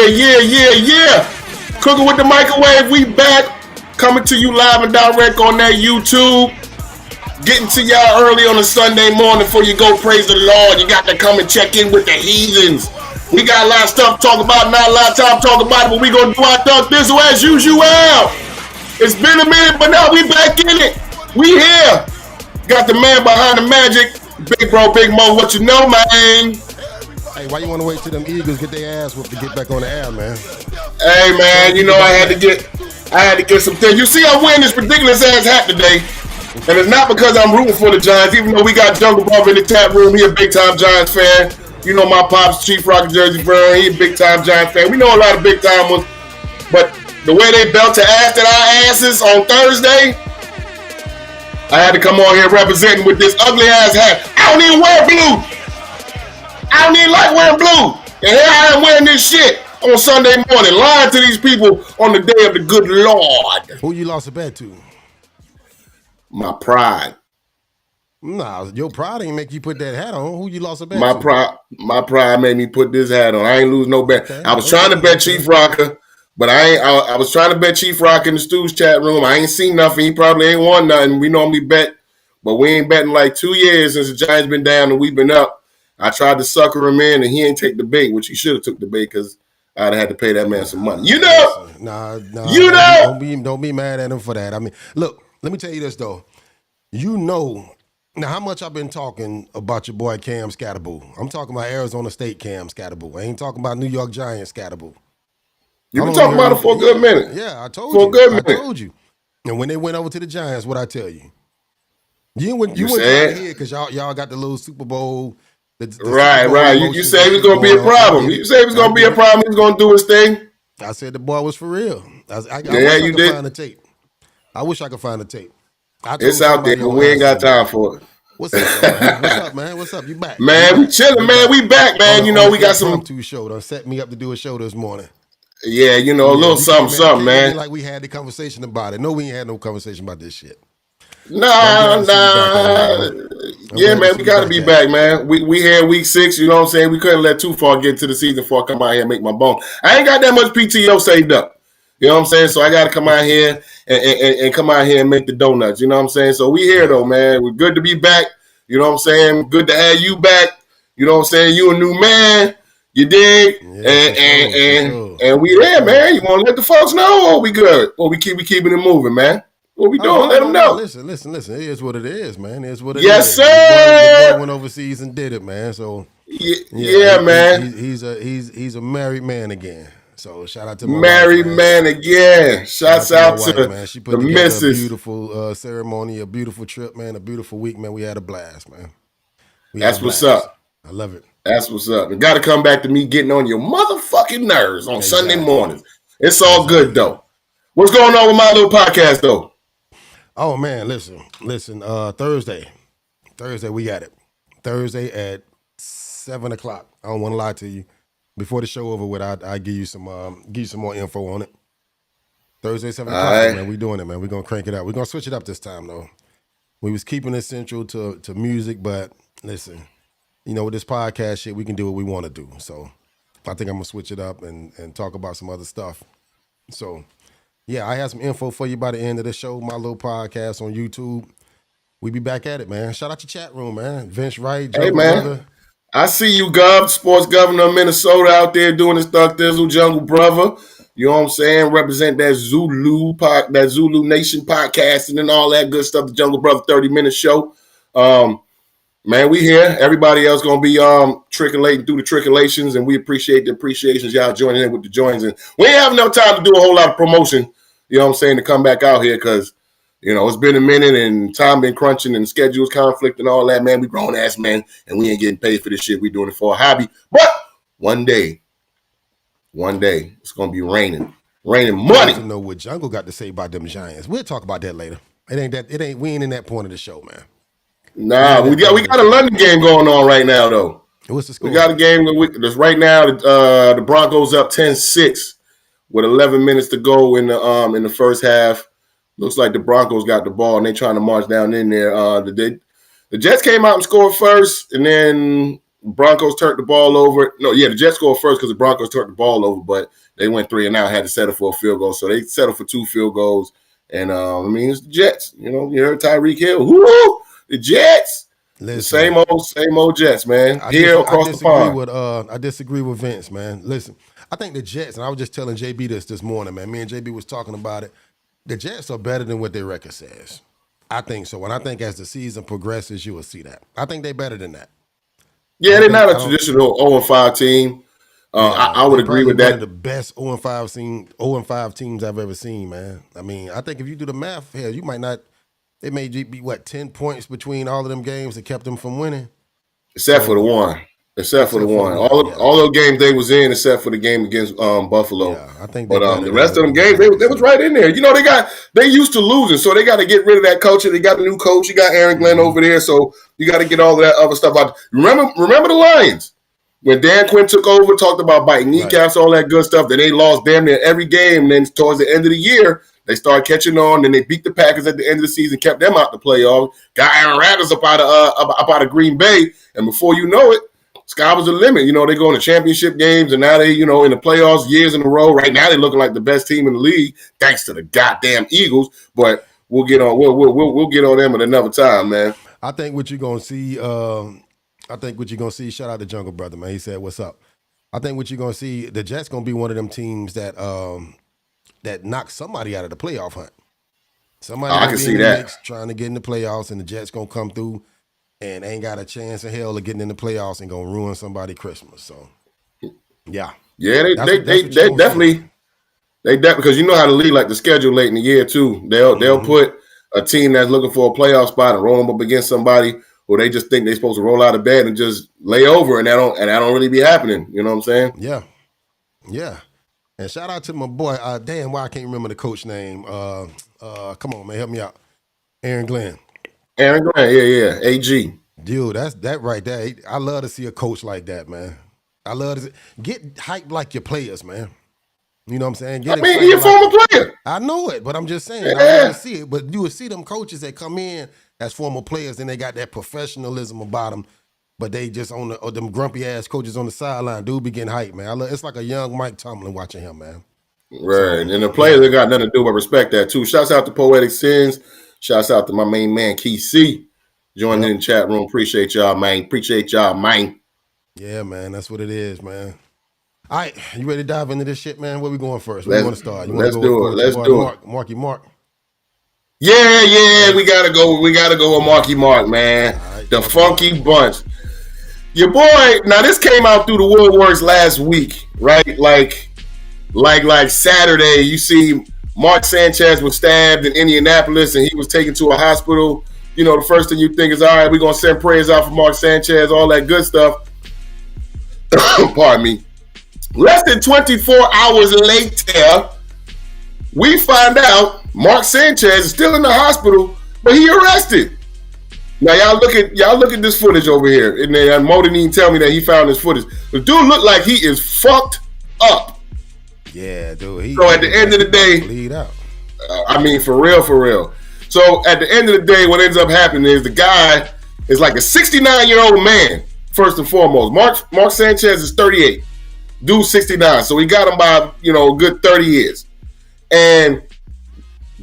Yeah. Cooking with the microwave, we back. Coming to you live and direct on that YouTube. Getting to y'all early on a Sunday morning before you go praise the Lord. You got to come and check in with the heathens. We got a lot of stuff to talk about, not a lot of time to talk about it, but we going to do our thug thistle as usual. It's been a minute, but now we back in it. We here. Got the man behind the magic. Big bro, Big Mo, what you know, man? Hey, why you want to wait till them Eagles get their ass whooped to get back on the air, man? Hey, man, you know I had to get some things. You see, I'm wearing this ridiculous ass hat today. And it's not because I'm rooting for the Giants, even though we got Jungle Brother in the tap room. He a big-time Giants fan. You know my pops, Chief Rocket Jersey Burn. He a big-time Giants fan. We know a lot of big-time ones. But the way they belted ass at our asses on Thursday, I had to come on here representing with this ugly-ass hat. I don't even wear blue. I don't even like wearing blue. And here I am wearing this shit on Sunday morning, lying to these people on the day of the good Lord. Who you lost a bet to? My pride. Nah, your pride ain't make you put that hat on. Who you lost a bet to? My pride made me put this hat on. I ain't lose no bet. Okay, I was trying to bet Chief Rocker, but I was trying to bet Chief Rocker in the Stooge chat room. I ain't seen nothing. He probably ain't won nothing. We normally bet, but we ain't betting like 2 years since the Giants been down and we've been up. I tried to sucker him in, and he ain't take the bait, which he should have took the bait because I'd have had to pay that man some money. You know? Nah. You know? Don't be mad at him for that. I mean, look, let me tell you this, though. You know, now how much I've been talking about your boy Cam Scatterboo. I'm talking about Arizona State Cam Scatterboo. I ain't talking about New York Giants Scatterboo. You've been talking about it for a good minute. Yeah, I told you. I told you. And when they went over to the Giants, what'd I tell you? You went trying to hear because y'all got the little Super Bowl. Right. You say it was going to be a problem. You say it was going to be a problem. He was going to do his thing. I said the boy was for real. I wish I could find the tape. I wish I could find the tape. It's out there, but we ain't got time for it. What's up, man? What's up? You back? Man, we chilling, man. We back, man. You know, we got some show. Done set me up to do a show this morning. Yeah, you know, a little something, man. Like we had the conversation about it. No, we ain't had no conversation about this shit. Nah. Yeah, man, we gotta be back, man. We here week 6, you know what I'm saying? We couldn't let too far get into the season before I come out here and make my bone. I ain't got that much PTO saved up. You know what I'm saying? So I gotta come out here and come out here and make the donuts. You know what I'm saying? So we here though, man. We're good to be back. You know what I'm saying? Good to have you back. You know what I'm saying? You a new man. You dig? Yeah, and we there, man. You want to let the folks know? Or we good? Or we keeping it moving, man? What we doing? Let them know. Listen. It is what it is, man. It is what it is. Yes, sir. The boy went overseas and did it, man. So yeah, man. He's a married man again. So shout out to my married wife, man again. Shouts out to wife, man. She put the together missus. A beautiful ceremony, a beautiful trip, man. A beautiful week, man. We had a blast, man. That's what's up. I love it. That's what's up. You got to come back to me getting on your motherfucking nerves on Sunday mornings. It's all good though. What's going on with my little podcast though? Oh man, listen. Thursday we got it. Thursday at 7:00. I don't want to lie to you. Before the show over with, I give you some more info on it. Thursday 7:00, right. Man. We doing it, man. We're gonna crank it out. We're gonna switch it up this time though. We was keeping it central to music, but listen, you know, with this podcast shit, we can do what we want to do. So I think I'm gonna switch it up and talk about some other stuff. So yeah, I have some info for you by the end of the show. My little podcast on YouTube. We be back at it, man. Shout out your chat room, man. Vince Wright, Joe, hey, man. Brother. I see you, Gov, sports governor of Minnesota, out there doing his Thug Thizzle, Jungle Brother. You know what I'm saying? Represent that Zulu Nation podcasting and all that good stuff. The Jungle Brother 30-minute show. Man, we here. Everybody else gonna be trickulating through the trickulations, and we appreciate the appreciations. Y'all joining in with the joins, and we ain't have enough time to do a whole lot of promotion. You know what I'm saying, to come back out here because you know it's been a minute and time been crunching and schedules conflict and all that. Man, we grown ass men, and we ain't getting paid for this shit. We doing it for a hobby. But one day, it's gonna be raining money. To know what Jungle got to say about them Giants. We'll talk about that later. We ain't in that point of the show, man. Nah, we got a London game going on right now, though. What's the score? We got a game that's right now. The Broncos up 10-6 with 11 minutes to go in the first half. Looks like the Broncos got the ball and they trying to march down in there. The Jets came out and scored first, and then Broncos turned the ball over. No, yeah, the Jets scored first because the Broncos turned the ball over, but they went 3 and out, had to settle for a field goal. So they settled for 2 field goals. And it's the Jets. You heard Tyreek Hill. Woo! The Jets. Listen, the same old Jets, man. Across the pond. I disagree with Vince, man. Listen, I think the Jets, and I was just telling JB this morning, man. Me and JB was talking about it. The Jets are better than what their record says. I think so. And I think as the season progresses, you will see that. I think they're better than that. Yeah, they're not a traditional 0-5 team. I would agree with that. One of the best 0-5 teams I've ever seen, man. I mean, I think if you do the math, hell, you might not. It may be 10 points between all of them games that kept them from winning, except for the one. All those games they was in, except for the game against Buffalo. Yeah, I think. But the rest of them games, they was right in there. They used to losing, so they got to get rid of that coach. They got a new coach. You got Aaron Glenn over there, so you got to get all of that other stuff out. Remember the Lions. When Dan Quinn took over, talked about biting kneecaps, all that good stuff, then they lost damn near every game. And then towards the end of the year, they started catching on. Then they beat the Packers at the end of the season, kept them out the playoffs, got Aaron Rodgers up out of Green Bay. And before you know it, sky was the limit. They go into championship games, and now they, in the playoffs years in a row. Right now, they're looking like the best team in the league, thanks to the goddamn Eagles. But we'll get on. We'll get on them at another time, man. I think what you're gonna see. Shout out to Jungle Brother, man. He said, "What's up?" I think what you're gonna see. The Jets gonna be one of them teams that knocks somebody out of the playoff hunt. Somebody I can see that mix, trying to get in the playoffs, and the Jets gonna come through and ain't got a chance in hell of getting in the playoffs and gonna ruin somebody's Christmas. So, yeah, they definitely because you know how to lead like the schedule late in the year too. They'll put a team that's looking for a playoff spot and roll them up against somebody where they just think they're supposed to roll out of bed and just lay over, and that don't really be happening. You know what I'm saying? Yeah. And shout out to my boy. Damn, why I can't remember the coach name. Come on, man, help me out. Aaron Glenn, yeah, AG. Dude, that right there. I love to see a coach like that, man. I love to get hyped like your players, man. You know what I'm saying? You're a former player. I know it, but I'm just saying. I love to see it. But you would see them coaches that come in as former players, and they got that professionalism about them, but they just them grumpy ass coaches on the sideline. Dude be getting hyped, man. It's like a young Mike Tomlin watching him, man. Right, so, and the players they got nothing to do but respect that too. Shouts out to Poetic Sins. Shouts out to my main man Key C. Joining in the chat room. Appreciate y'all, man. Yeah, man. That's what it is, man. All right, you ready to dive into this shit, man? Where we going first? Where you want to start? Let's do it. Marky Mark. Yeah, we gotta go with Marky Mark, man. Right, the Funky Bunch. Your boy, now this came out through the woodworks last week, right? Like Saturday, you see Mark Sanchez was stabbed in Indianapolis and he was taken to a hospital. The first thing you think is, all right, we're gonna send prayers out for Mark Sanchez, all that good stuff. Pardon me. Less than 24 hours later, we find out Mark Sanchez is still in the hospital, but he arrested. Now y'all look at this footage over here, and then Mo didn't even tell me that he found this footage. The dude looked like he is fucked up. Yeah, dude. So at the end of the day, bleed out. For real. So at the end of the day, what ends up happening is the guy is like a 69-year-old man. First and foremost, Mark Sanchez is 38. Dude 69, so he got him by a good 30 years. And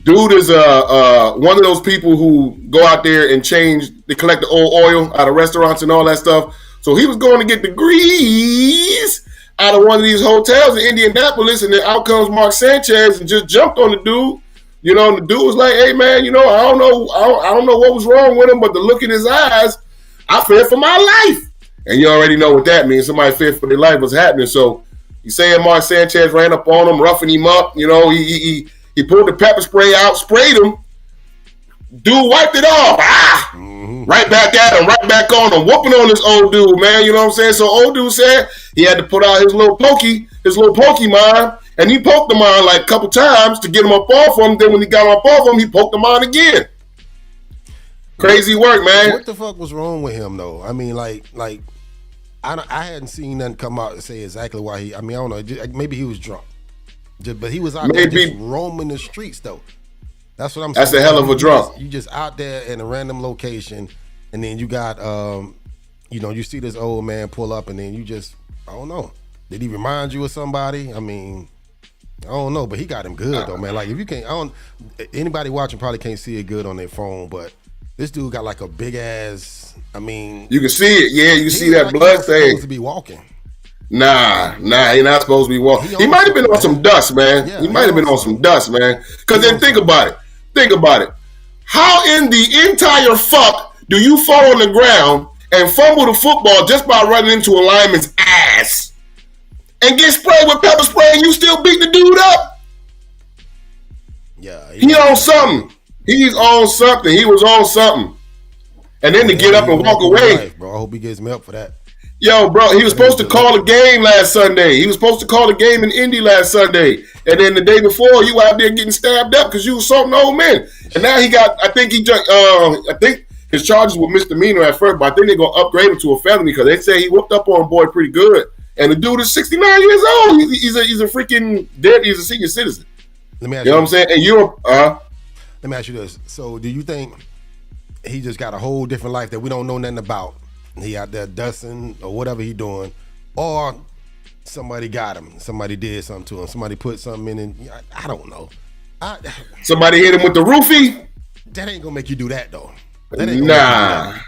dude is one of those people who go out there and they collect the old oil out of restaurants and all that stuff. So he was going to get the grease out of one of these hotels in Indianapolis, and then out comes Mark Sanchez and just jumped on the dude. And the dude was like, "Hey man, I don't know what was wrong with him, but the look in his eyes, I fear for my life." And you already know what that means. Somebody feared for their life was happening. So he's saying Mark Sanchez ran up on him, roughing him up. He pulled the pepper spray out, sprayed him. Dude wiped it off. Right back at him, right back on him, whooping on this old dude, man. You know what I'm saying? So old dude said he had to put out his little Pokemon, and he poked him on like a couple times to get him up off him. Then when he got up off him, he poked him on again. Crazy work, man. What the fuck was wrong with him, though? I mean, I hadn't seen nothing come out and say exactly why he. I don't know. Maybe he was drunk, but he was out there just roaming the streets, though. That's what I'm saying. That's a hell of a drunk. You just out there in a random location, and then you got you see this old man pull up, and then you just, I don't know. Did he remind you of somebody? I mean, I don't know, but he got him good though, man. Like if you can't, anybody watching probably can't see it good on their phone, but this dude got like a big ass. I mean, you can see it. Yeah, you see that like blood stain. Supposed to be walking. Nah, he not supposed to be walking. He might have been on some dust, man. Yeah, he might have been on some dust, man. Because then think about it. How in the entire fuck do you fall on the ground and fumble the football just by running into a lineman's ass and get sprayed with pepper spray and you still beat the dude up? Yeah, he on something. He's on something. He was on something. And then to get up and walk away. Life, bro. I hope he gets me up for that. Yo, bro, he was supposed to call a game last Sunday. He was supposed to call a game in Indy last Sunday. And then the day before, you out there getting stabbed up because you was something old man. And now he got, I think his charges were misdemeanor at first, but I think they're going to upgrade him to a felony because they say he whooped up on boy pretty good. And the dude is 69 years old. He's a freaking dead. He's a senior citizen. Let me ask you know what I'm saying? And let me ask you this. So do you think he just got a whole different life that we don't know nothing about? He out there dusting or whatever he doing, or somebody got him. Somebody did something to him. Somebody put something in, and I don't know. Somebody hit him with the roofie. That ain't gonna make you do that though. That ain't gonna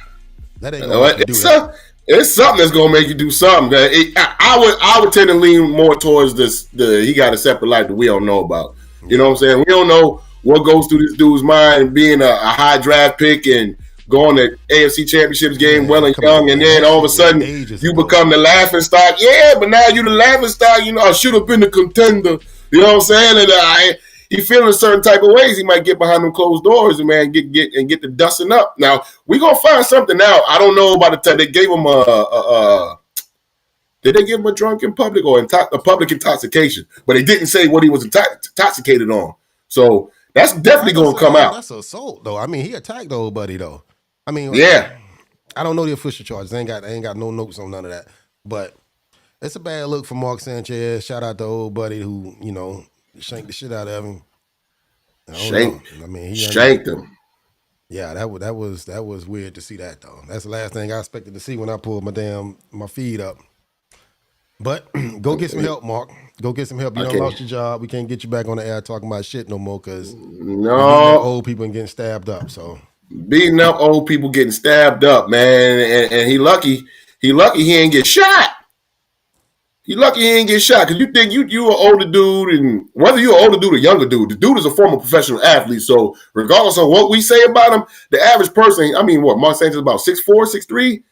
make you do that. It's something that's gonna make you do something. I would tend to lean more towards this. He got a separate life that we don't know about. You know what I'm saying? We don't know what goes through this dude's mind, being a high draft pick and going to AFC Championships game well and young, and then all of a sudden you become the laughing stock. Yeah, but now you the laughing stock. You know, I should have been the contender. You know what I'm saying? And he feeling a certain type of ways. He might get behind them closed doors and man get the dusting up. Now we gonna find something out. I don't know about the time they gave him did they give him a drunk in public or a public intoxication? But they didn't say what he was intoxicated on. So that's definitely gonna come out. That's assault though. I mean, he attacked the old buddy though. I mean, yeah. I don't know the official charges. I ain't got no notes on none of that. But it's a bad look for Mark Sanchez. Shout out to old buddy who, shanked the shit out of him. Shanked him. Yeah, that was weird to see that though. That's the last thing I expected to see when I pulled my feed up. But go get some help, Mark. Go get some help. You done lost your job. We can't get you back on the air talking about shit no more because old people and getting stabbed up. So beating up old people getting stabbed up, man, and he lucky he ain't get shot. He lucky he ain't get shot because you think you an older dude, and whether you're an older dude or younger dude, the dude is a former professional athlete. So regardless of what we say about him, the average person, I mean, what Mark Sanchez is about 6'4",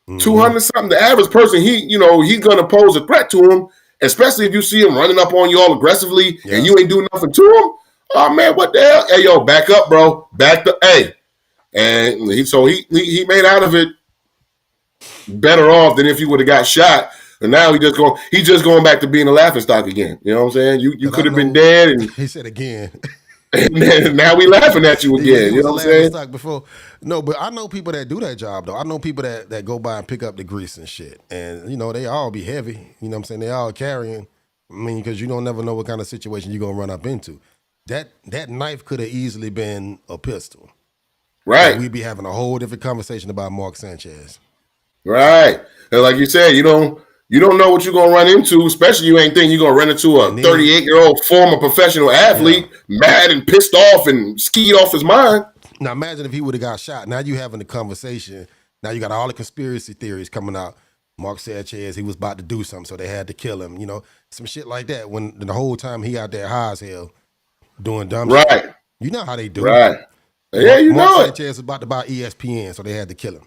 6'3", 200 something. The average person, he's gonna pose a threat to him, especially if you see him running up on you all aggressively and you ain't doing nothing to him. Oh man, what the hell? Hey yo, back up, bro. Back up. Hey. And he made out of it better off than if he would have got shot. And now he's just going back to being a laughing stock again. You know what I'm saying? You could have been dead. And he said again. And now we laughing at you again. You know what I'm saying? Stock before. No, but I know people that do that job though. I know people that go by and pick up the grease and shit. And they all be heavy. You know what I'm saying? They all carrying. I mean, because you don't never know what kind of situation you're gonna run up into. That knife could have easily been a pistol. Right. We'd be having a whole different conversation about Mark Sanchez. Right. And like you said, you don't know what you're gonna run into, especially you ain't thinking you're gonna run into a 38-year-old former professional athlete, mad and pissed off and skied off his mind. Now imagine if he would have got shot. Now you having a conversation. Now you got all the conspiracy theories coming out. Mark Sanchez, he was about to do something, so they had to kill him. Some shit like that. When the whole time he out there high as hell doing dumb shit. Right. You know how they do. Right. Yeah, you Mark know Sanchez was about to buy ESPN, so they had to kill him.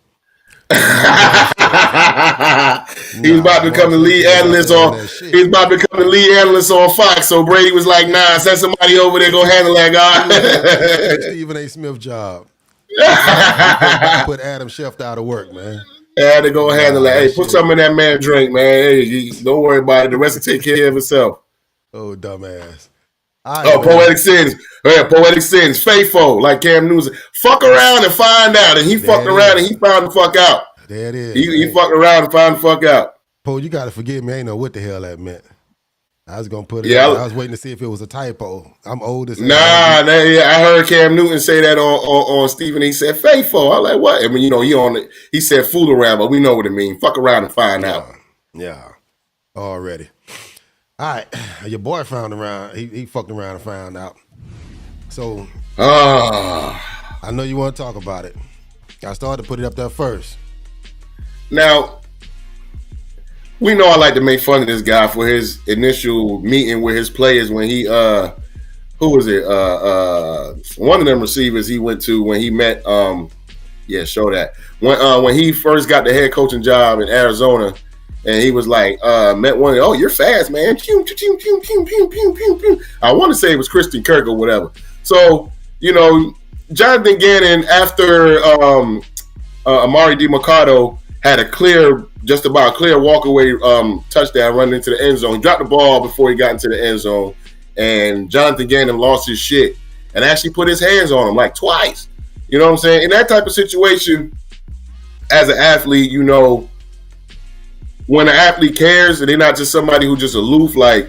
He's about to become the lead analyst on. He's about to become the lead analyst on Fox. So Brady was like, "Nah, send somebody over there go handle that guy." Stephen A. Smith job. Put Adam Schefter out of work, man. Had to go handle that. Hey, put something in that man drink, man. Hey, don't worry about it. The rest will take care of itself. Oh, dumbass. Poetic sins. Yeah, poetic sins. Faithful, like Cam Newton. Fuck around and find out. And he fucked around and he found the fuck out. There it is. He fucked around and found the fuck out. Poe, you got to forgive me. I ain't know what the hell that meant. I was gonna put it Yeah, up. I was waiting to see if it was a typo. I'm old as hell. I heard Cam Newton say that on Stephen. He said faithful. I like what? I mean, he on it. He said fool around, but we know what it means. Fuck around and find out. Yeah, already. All right, your boy found around. He fucked around and found out. So, I know you want to talk about it. I started to put it up there first. Now, we know I like to make fun of this guy for his initial meeting with his players when he who was it? One of them receivers he went to when he met show that. When he first got the head coaching job in Arizona, and he was like, met one, oh, you're fast, man. I want to say it was Christian Kirk or whatever. So, Jonathan Gannon, after Amari DiMercato had just about clear walkaway touchdown running into the end zone. He dropped the ball before he got into the end zone, and Jonathan Gannon lost his shit and actually put his hands on him like twice. You know what I'm saying? In that type of situation, as an athlete, when an athlete cares and they're not just somebody who just aloof, like,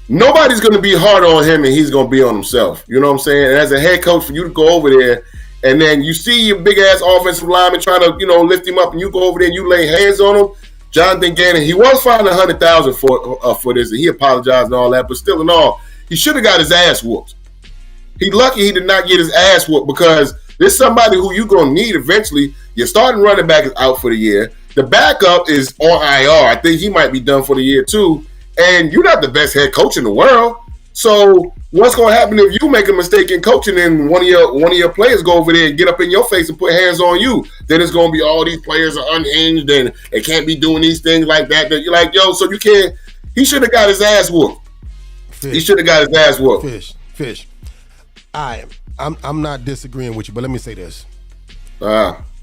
nobody's going to be hard on him and he's going to be on himself. You know what I'm saying? And as a head coach, for you to go over there and then you see your big-ass offensive lineman trying to, lift him up, and you go over there and you lay hands on him, Jonathan Gannon, he was fined $100,000 for this, and he apologized and all that, but still in all, he should have got his ass whooped. He's lucky he did not get his ass whooped because there's somebody who you're going to need eventually. Your starting running back is out for the year. The backup is on IR. I think he might be done for the year too. And you're not the best head coach in the world. So what's going to happen if you make a mistake in coaching and one of your players go over there and get up in your face and put hands on you? Then it's going to be all these players are unhinged and they can't be doing these things like that. You're like, yo, so you can't. He should have got his ass whooped. He should have got his ass whooped. Fish. I'm not disagreeing with you, but let me say this.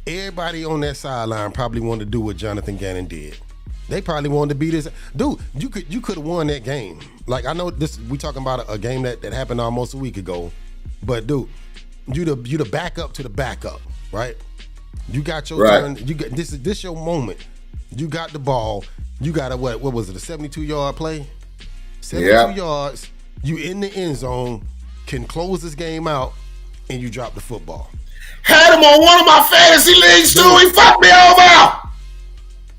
Everybody on that sideline probably wanted to do what Jonathan Gannon did. They probably wanted to beat his dude. You could have won that game. Like, I know this. We talking about a game that happened almost a week ago, but dude, you the backup to the backup, right? You got your turn. You got this your moment. You got the ball. You got what was it? A 72-yard play. 72 yards. You in the end zone. Can close this game out, and you drop the football. Had him on one of my fantasy leagues too. He fucked me over.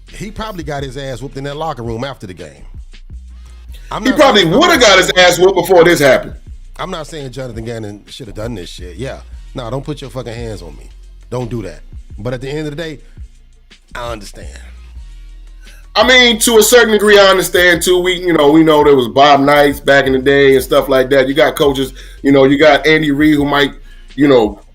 He probably got his ass whooped in that locker room after the game. He probably would have got his ass whooped before this happened. I'm not saying Jonathan Gannon should have done this shit. Yeah. No, don't put your fucking hands on me. Don't do that. But at the end of the day, I understand. I mean, to a certain degree, I understand too. We know there was Bob Knights back in the day and stuff like that. You got coaches, you got Andy Reid who might,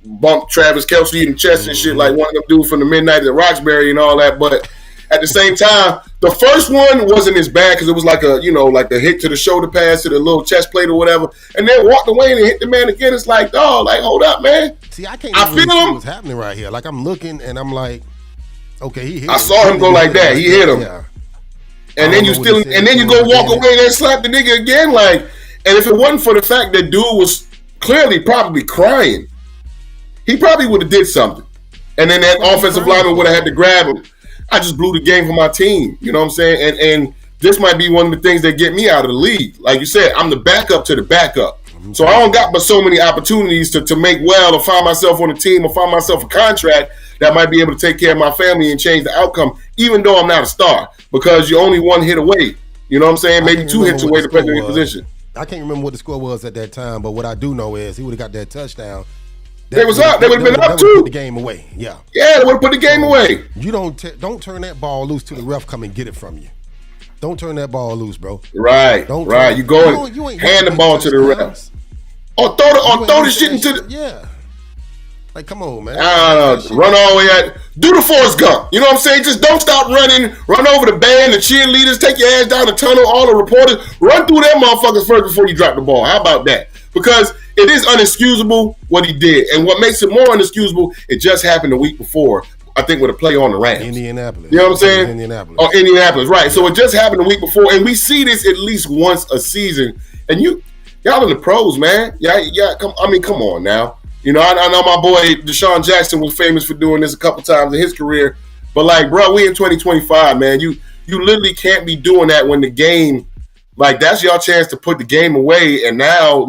bump Travis Kelce in the chest and shit like one of them dudes from the Midnight at Roxbury and all that. But at the same time, the first one wasn't as bad because it was like a hit to the shoulder pass to the little chest plate or whatever, and then walked away and hit the man again. It's like, dog, like, hold up, man. See, I can't really see what's happening right here. Like, I'm looking and I'm like, okay, he hit him. I saw him go like that. He hit him. Yeah. And then you go walk away and slap the nigga again. Like, and if it wasn't for the fact that dude was clearly probably crying, he probably would have did something. And then that offensive lineman would have had to grab him. I just blew the game for my team. You know what I'm saying? And this might be one of the things that get me out of the league. Like you said, I'm the backup to the backup. So I don't got but so many opportunities to make well or find myself on a team or find myself a contract that might be able to take care of my family and change the outcome, even though I'm not a star, because you're only one hit away. You know what I'm saying? Maybe two hits away depending on your position. I can't remember what the score was at that time, but what I do know is he would have got that touchdown. They was up. They would have been up too. Put the game away. Yeah. Yeah, they would have put the game away. You don't turn that ball loose till the ref come and get it from you. Don't turn that ball loose, bro. Right. You go and hand the ball to the ref. Or throw the shit into the. Yeah. Like, come on, man. Run all the way out. Do the Forrest Gump. You know what I'm saying? Just don't stop running. Run over the band, the cheerleaders, take your ass down the tunnel, all the reporters. Run through them motherfuckers first before you drop the ball. How about that? Because it is unexcusable what he did. And what makes it more unexcusable, it just happened the week before, I think, with a play on the Rams. Indianapolis. You know what I'm saying? Indianapolis, right. Yeah. So it just happened the week before. And we see this at least once a season. And y'all in the pros, man. Yeah. Come on now. You know, I know my boy Deshaun Jackson was famous for doing this a couple times in his career. But, like, bro, we in 2025, man. You literally can't be doing that when the game Like, that's y'all chance to put the game away. And now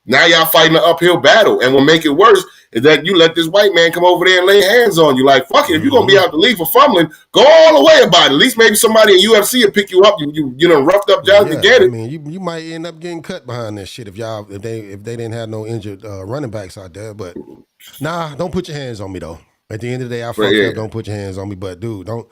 y'all fighting an uphill battle. And what make it worse is that you let this white man come over there and lay hands on you. Like, fuck it, if you're going to be out the league for fumbling, go all the way about it. At least maybe somebody in UFC will pick you up. You know, roughed up Johnson to get it. I mean, you might end up getting cut behind this shit if they didn't have no injured running backs out there. But nah, don't put your hands on me, though. At the end of the day, I fucked up. Don't put your hands on me. But, dude, don't.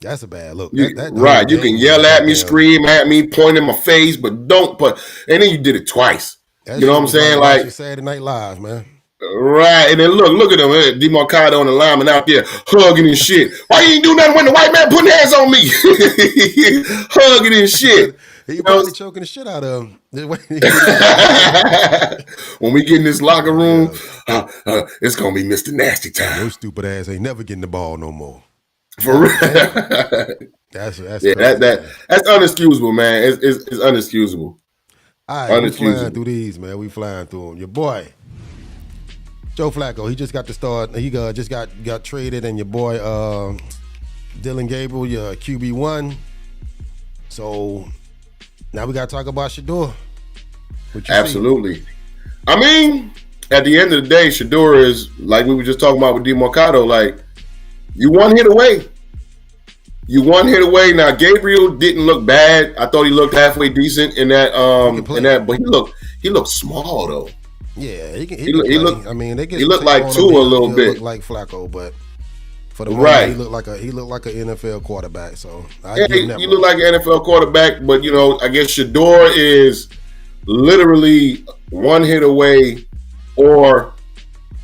That's a bad look. Right. You can yell at me, scream at me, point in my face, but don't. And then you did it twice. You know what I'm saying? Like Saturday Night Live, man. Right. And then look at him, DeMarcado and the lineman out there hugging and shit. Why you ain't do nothing when the white man putting hands on me? Hugging and shit. He probably choking the shit out of him. When we get in this locker room, it's going to be Mr. Nasty time. Your stupid ass ain't never getting the ball no more. For real. That's crazy, that's unexcusable, man. It's unexcusable. All right, we flying through these, man. We flying through them. Your boy, Joe Flacco, he just got the start. He just got traded, and your boy Dylan Gabriel, your QB1. So now we got to talk about Shedeur. Absolutely. See? I mean, at the end of the day, Shedeur is, like we were just talking about with DeMarcado, like, you one hit away. Now Gabriel didn't look bad. I thought he looked halfway decent in that. But he looked small though. Yeah, he looked. I mean, he looked like Tua a little bit, looked like Flacco, but for the moment, he looked like an NFL quarterback. So he looked like an NFL quarterback. But I guess Shedeur is literally one hit away or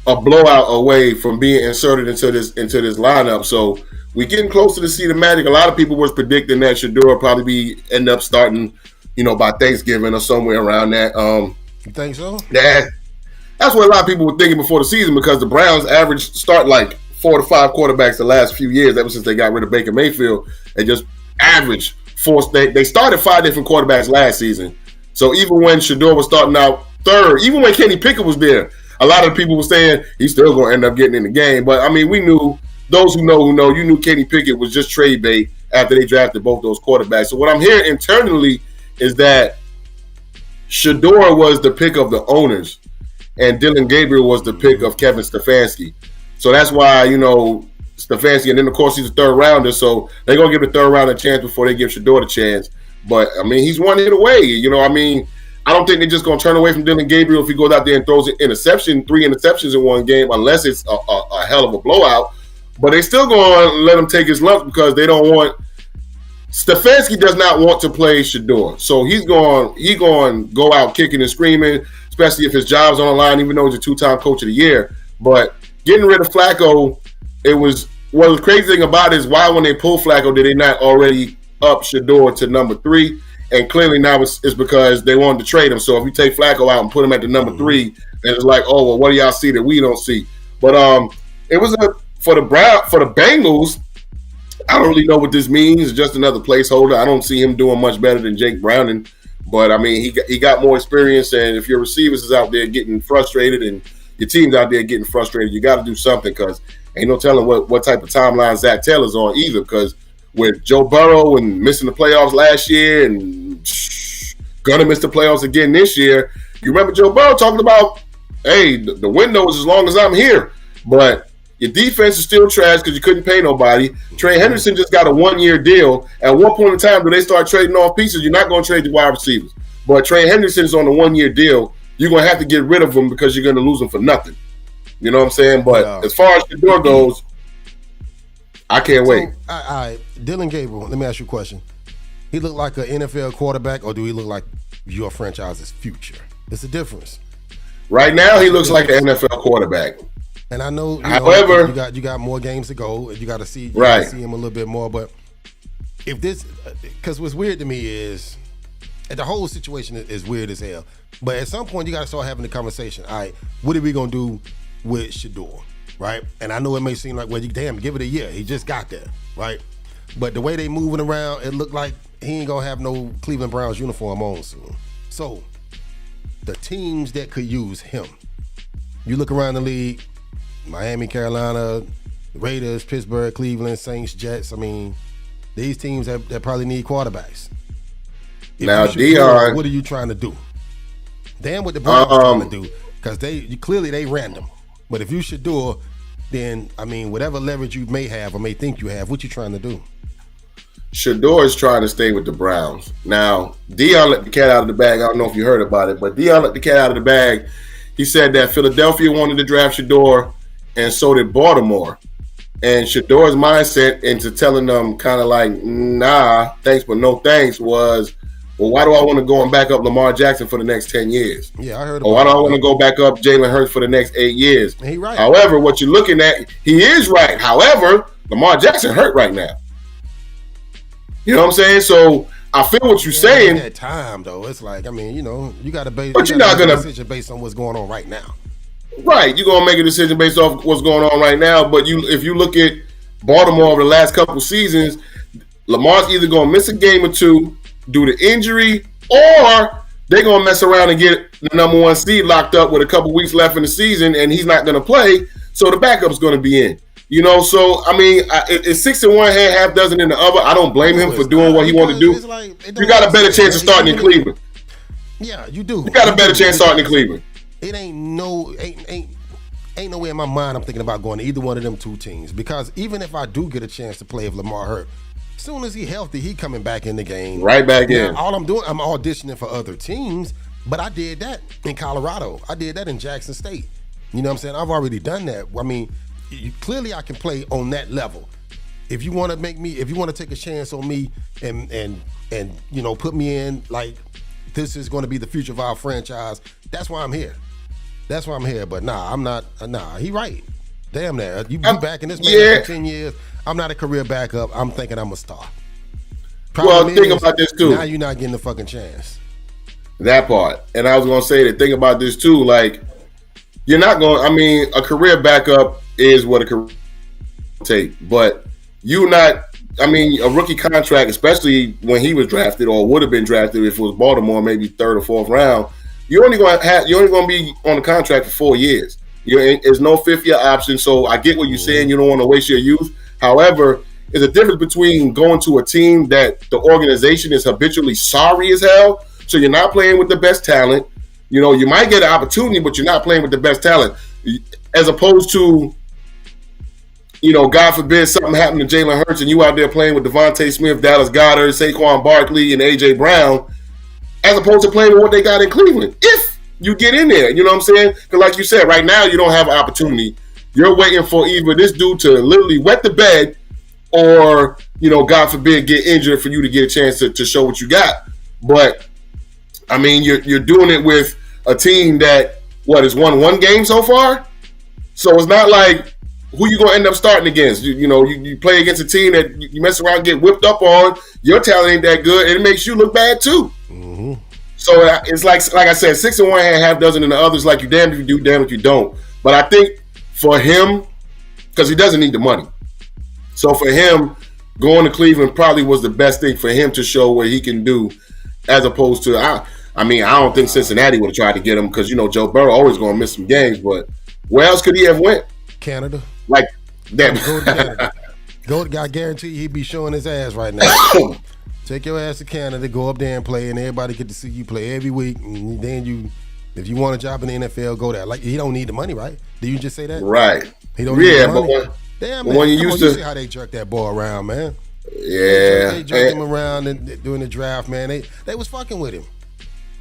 a blowout away from being inserted into this lineup. So we're getting close to the seed of magic. A lot of people was predicting that Shedeur will probably end up starting, by Thanksgiving or somewhere around that. You think so? That's what a lot of people were thinking before the season, because the Browns start like 4 to 5 quarterbacks the last few years, ever since they got rid of Baker Mayfield, and just average 4. They started 5 different quarterbacks last season. So even when Shedeur was starting out third, even when Kenny Pickett was there, a lot of people were saying he's still going to end up getting in the game. But, I mean, we knew, those who know, you knew Kenny Pickett was just trade bait after they drafted both those quarterbacks. So what I'm hearing internally is that Shedeur was the pick of the owners and Dylan Gabriel was the pick of Kevin Stefanski. So that's why, Stefanski, and then, of course, he's a third rounder. So they're going to give the third rounder a chance before they give Shedeur the chance. But, I mean, he's one hit away. I don't think they're just going to turn away from Dylan Gabriel if he goes out there and throws an interception, 3 interceptions in one game, unless it's a hell of a blowout. But they're still going to let him take his lumps because they don't want – Stefanski does not want to play Shedeur. So he's going to go out kicking and screaming, especially if his job's on the line, even though he's a 2-time coach of the year. But getting rid of Flacco, what the crazy thing about it is, why when they pull Flacco did they not already up Shedeur to number 3? And clearly now it's because they wanted to trade him. So if you take Flacco out and put him at the number 3, then it's like, oh, well, what do y'all see that we don't see? But it was for the Bengals. I don't really know what this means. It's just another placeholder. I don't see him doing much better than Jake Browning. But, I mean, he got more experience. And if your receivers is out there getting frustrated and your team's out there getting frustrated, you got to do something, because ain't no telling what type of timeline Zach Taylor's on either, because with Joe Burrow and missing the playoffs last year and gonna miss the playoffs again this year, you remember Joe Burrow talking about, hey, the window is as long as I'm here. But your defense is still trash because you couldn't pay nobody. Trey Henderson just got a 1-year deal. At one point in time, do they start trading off pieces? You're not going to trade the wide receivers. But Trey Henderson's on a 1-year deal. You're going to have to get rid of him because you're going to lose him for nothing. You know what I'm saying? But as far as the door goes, I can't wait. All right, Dylan Gabriel, let me ask you a question. He look like an NFL quarterback, or do he look like your franchise's future? It's a difference. Right now, he looks like an NFL quarterback. And I know, however, you got more games to go. You got to see him a little bit more. But if this, because what's weird to me is, and the whole situation is weird as hell. But at some point, you got to start having the conversation. All right, what are we gonna do with Shedeur, right? And I know it may seem like, well, damn, give it a year. He just got there, right? But the way they moving around, it looked like he ain't gonna have no Cleveland Browns uniform on soon. So the teams that could use him, you look around the league, Miami, Carolina, Raiders, Pittsburgh, Cleveland, Saints, Jets. I mean, these teams that probably need quarterbacks. If now you should Dion, what are you trying to do? Damn, what the Browns trying to do? Because they random. But if you should do, then I mean, whatever leverage you may have or may think you have, what you trying to do? Shador is trying to stay with the Browns. Now, Dion let the cat out of the bag. I don't know if you heard about it, but Dion let the cat out of the bag. He said that Philadelphia wanted to draft Shador, and so did Baltimore. And Shador's mindset into telling them kind of like, nah, thanks, but no thanks, was, well, why do I want to go and back up Lamar Jackson for the next 10 years? Yeah, I heard about Or why do I want to go back up Jalen Hurts for the next 8 years? He right. However, what you're looking at, he is right. However, Lamar Jackson hurt right now. You know what I'm saying? So I feel what you're saying. At time though, it's like, I mean, you know, you got to base. But you're not gonna decision based on what's going on right now. Right, you're gonna make a decision based off what's going on right now. But if you look at Baltimore over the last couple seasons, Lamar's either gonna miss a game or two due to injury, or they're gonna mess around and get the number 1 seed locked up with a couple weeks left in the season, and he's not gonna play. So the backup's gonna be in. You know, so I mean, it's 6 in one hand, half dozen in the other. I don't blame him for doing what he wanted to do. You got a better chance of starting in Cleveland. Yeah, you do. You got a better chance starting in Cleveland. It ain't no way in my mind I'm thinking about going to either one of them 2 teams, because even if I do get a chance to play if Lamar hurt, as soon as he healthy, he coming back in the game. Right back in. All I'm doing, I'm auditioning for other teams, but I did that in Colorado. I did that in Jackson State. You know what I'm saying? I've already done that. I mean, clearly I can play on that level. If you want to take a chance on me and you know, put me in like this is going to be the future of our franchise, that's why I'm here. That's why I'm here. But nah, I'm not. Nah, he right. Damn that. You back in this man for 10 years. I'm not a career backup. I'm thinking I'm a star. Think about this too. Now you're not getting the fucking chance. That part. And I was going to say that, think about this too. Like, you're not going, I mean, a career backup is what a career take, but you not, I mean, a rookie contract, especially when he was drafted or would have been drafted if it was Baltimore, maybe 3rd or 4th round, you're only going to be on the contract for 4 years. There's no 5th-year option. So I get what you're saying. You don't want to waste your youth. However, there's a difference between going to a team that the organization is habitually sorry as hell. So you're not playing with the best talent. You know, you might get an opportunity, but you're not playing with the best talent. As opposed to, you know, God forbid something happened to Jalen Hurts and you out there playing with Devontae Smith, Dallas Goedert, Saquon Barkley, and A.J. Brown, as opposed to playing with what they got in Cleveland. If you get in there, you know what I'm saying? Because like you said, right now you don't have an opportunity. You're waiting for either this dude to literally wet the bed or, you know, God forbid, get injured for you to get a chance to show what you got. But, I mean, you're doing it with a team that, has won 1 game so far? So it's not like who you going to end up starting against. You play against a team that you mess around and get whipped up on. Your talent ain't that good, and it makes you look bad too. Mm-hmm. So it's like I said, 6 in one hand, half dozen in the others. Like you damned if you do, damned if you don't. But I think for him, because he doesn't need the money. So for him, going to Cleveland probably was the best thing for him to show what he can do, as opposed to I don't think Cincinnati would have tried to get him because, you know, Joe Burrow always going to miss some games. But where else could he have went? Canada. Like that. Go to Canada. I guarantee you he'd be showing his ass right now. Take your ass to Canada, go up there and play, and everybody get to see you play every week. And then if you want a job in the NFL, go there. Like, he don't need the money, right? Did you just say that? Right. He don't need the money. But damn, man. When you used to see how they jerk that ball around, man. Yeah. They jerked him around during the draft, man. They was fucking with him.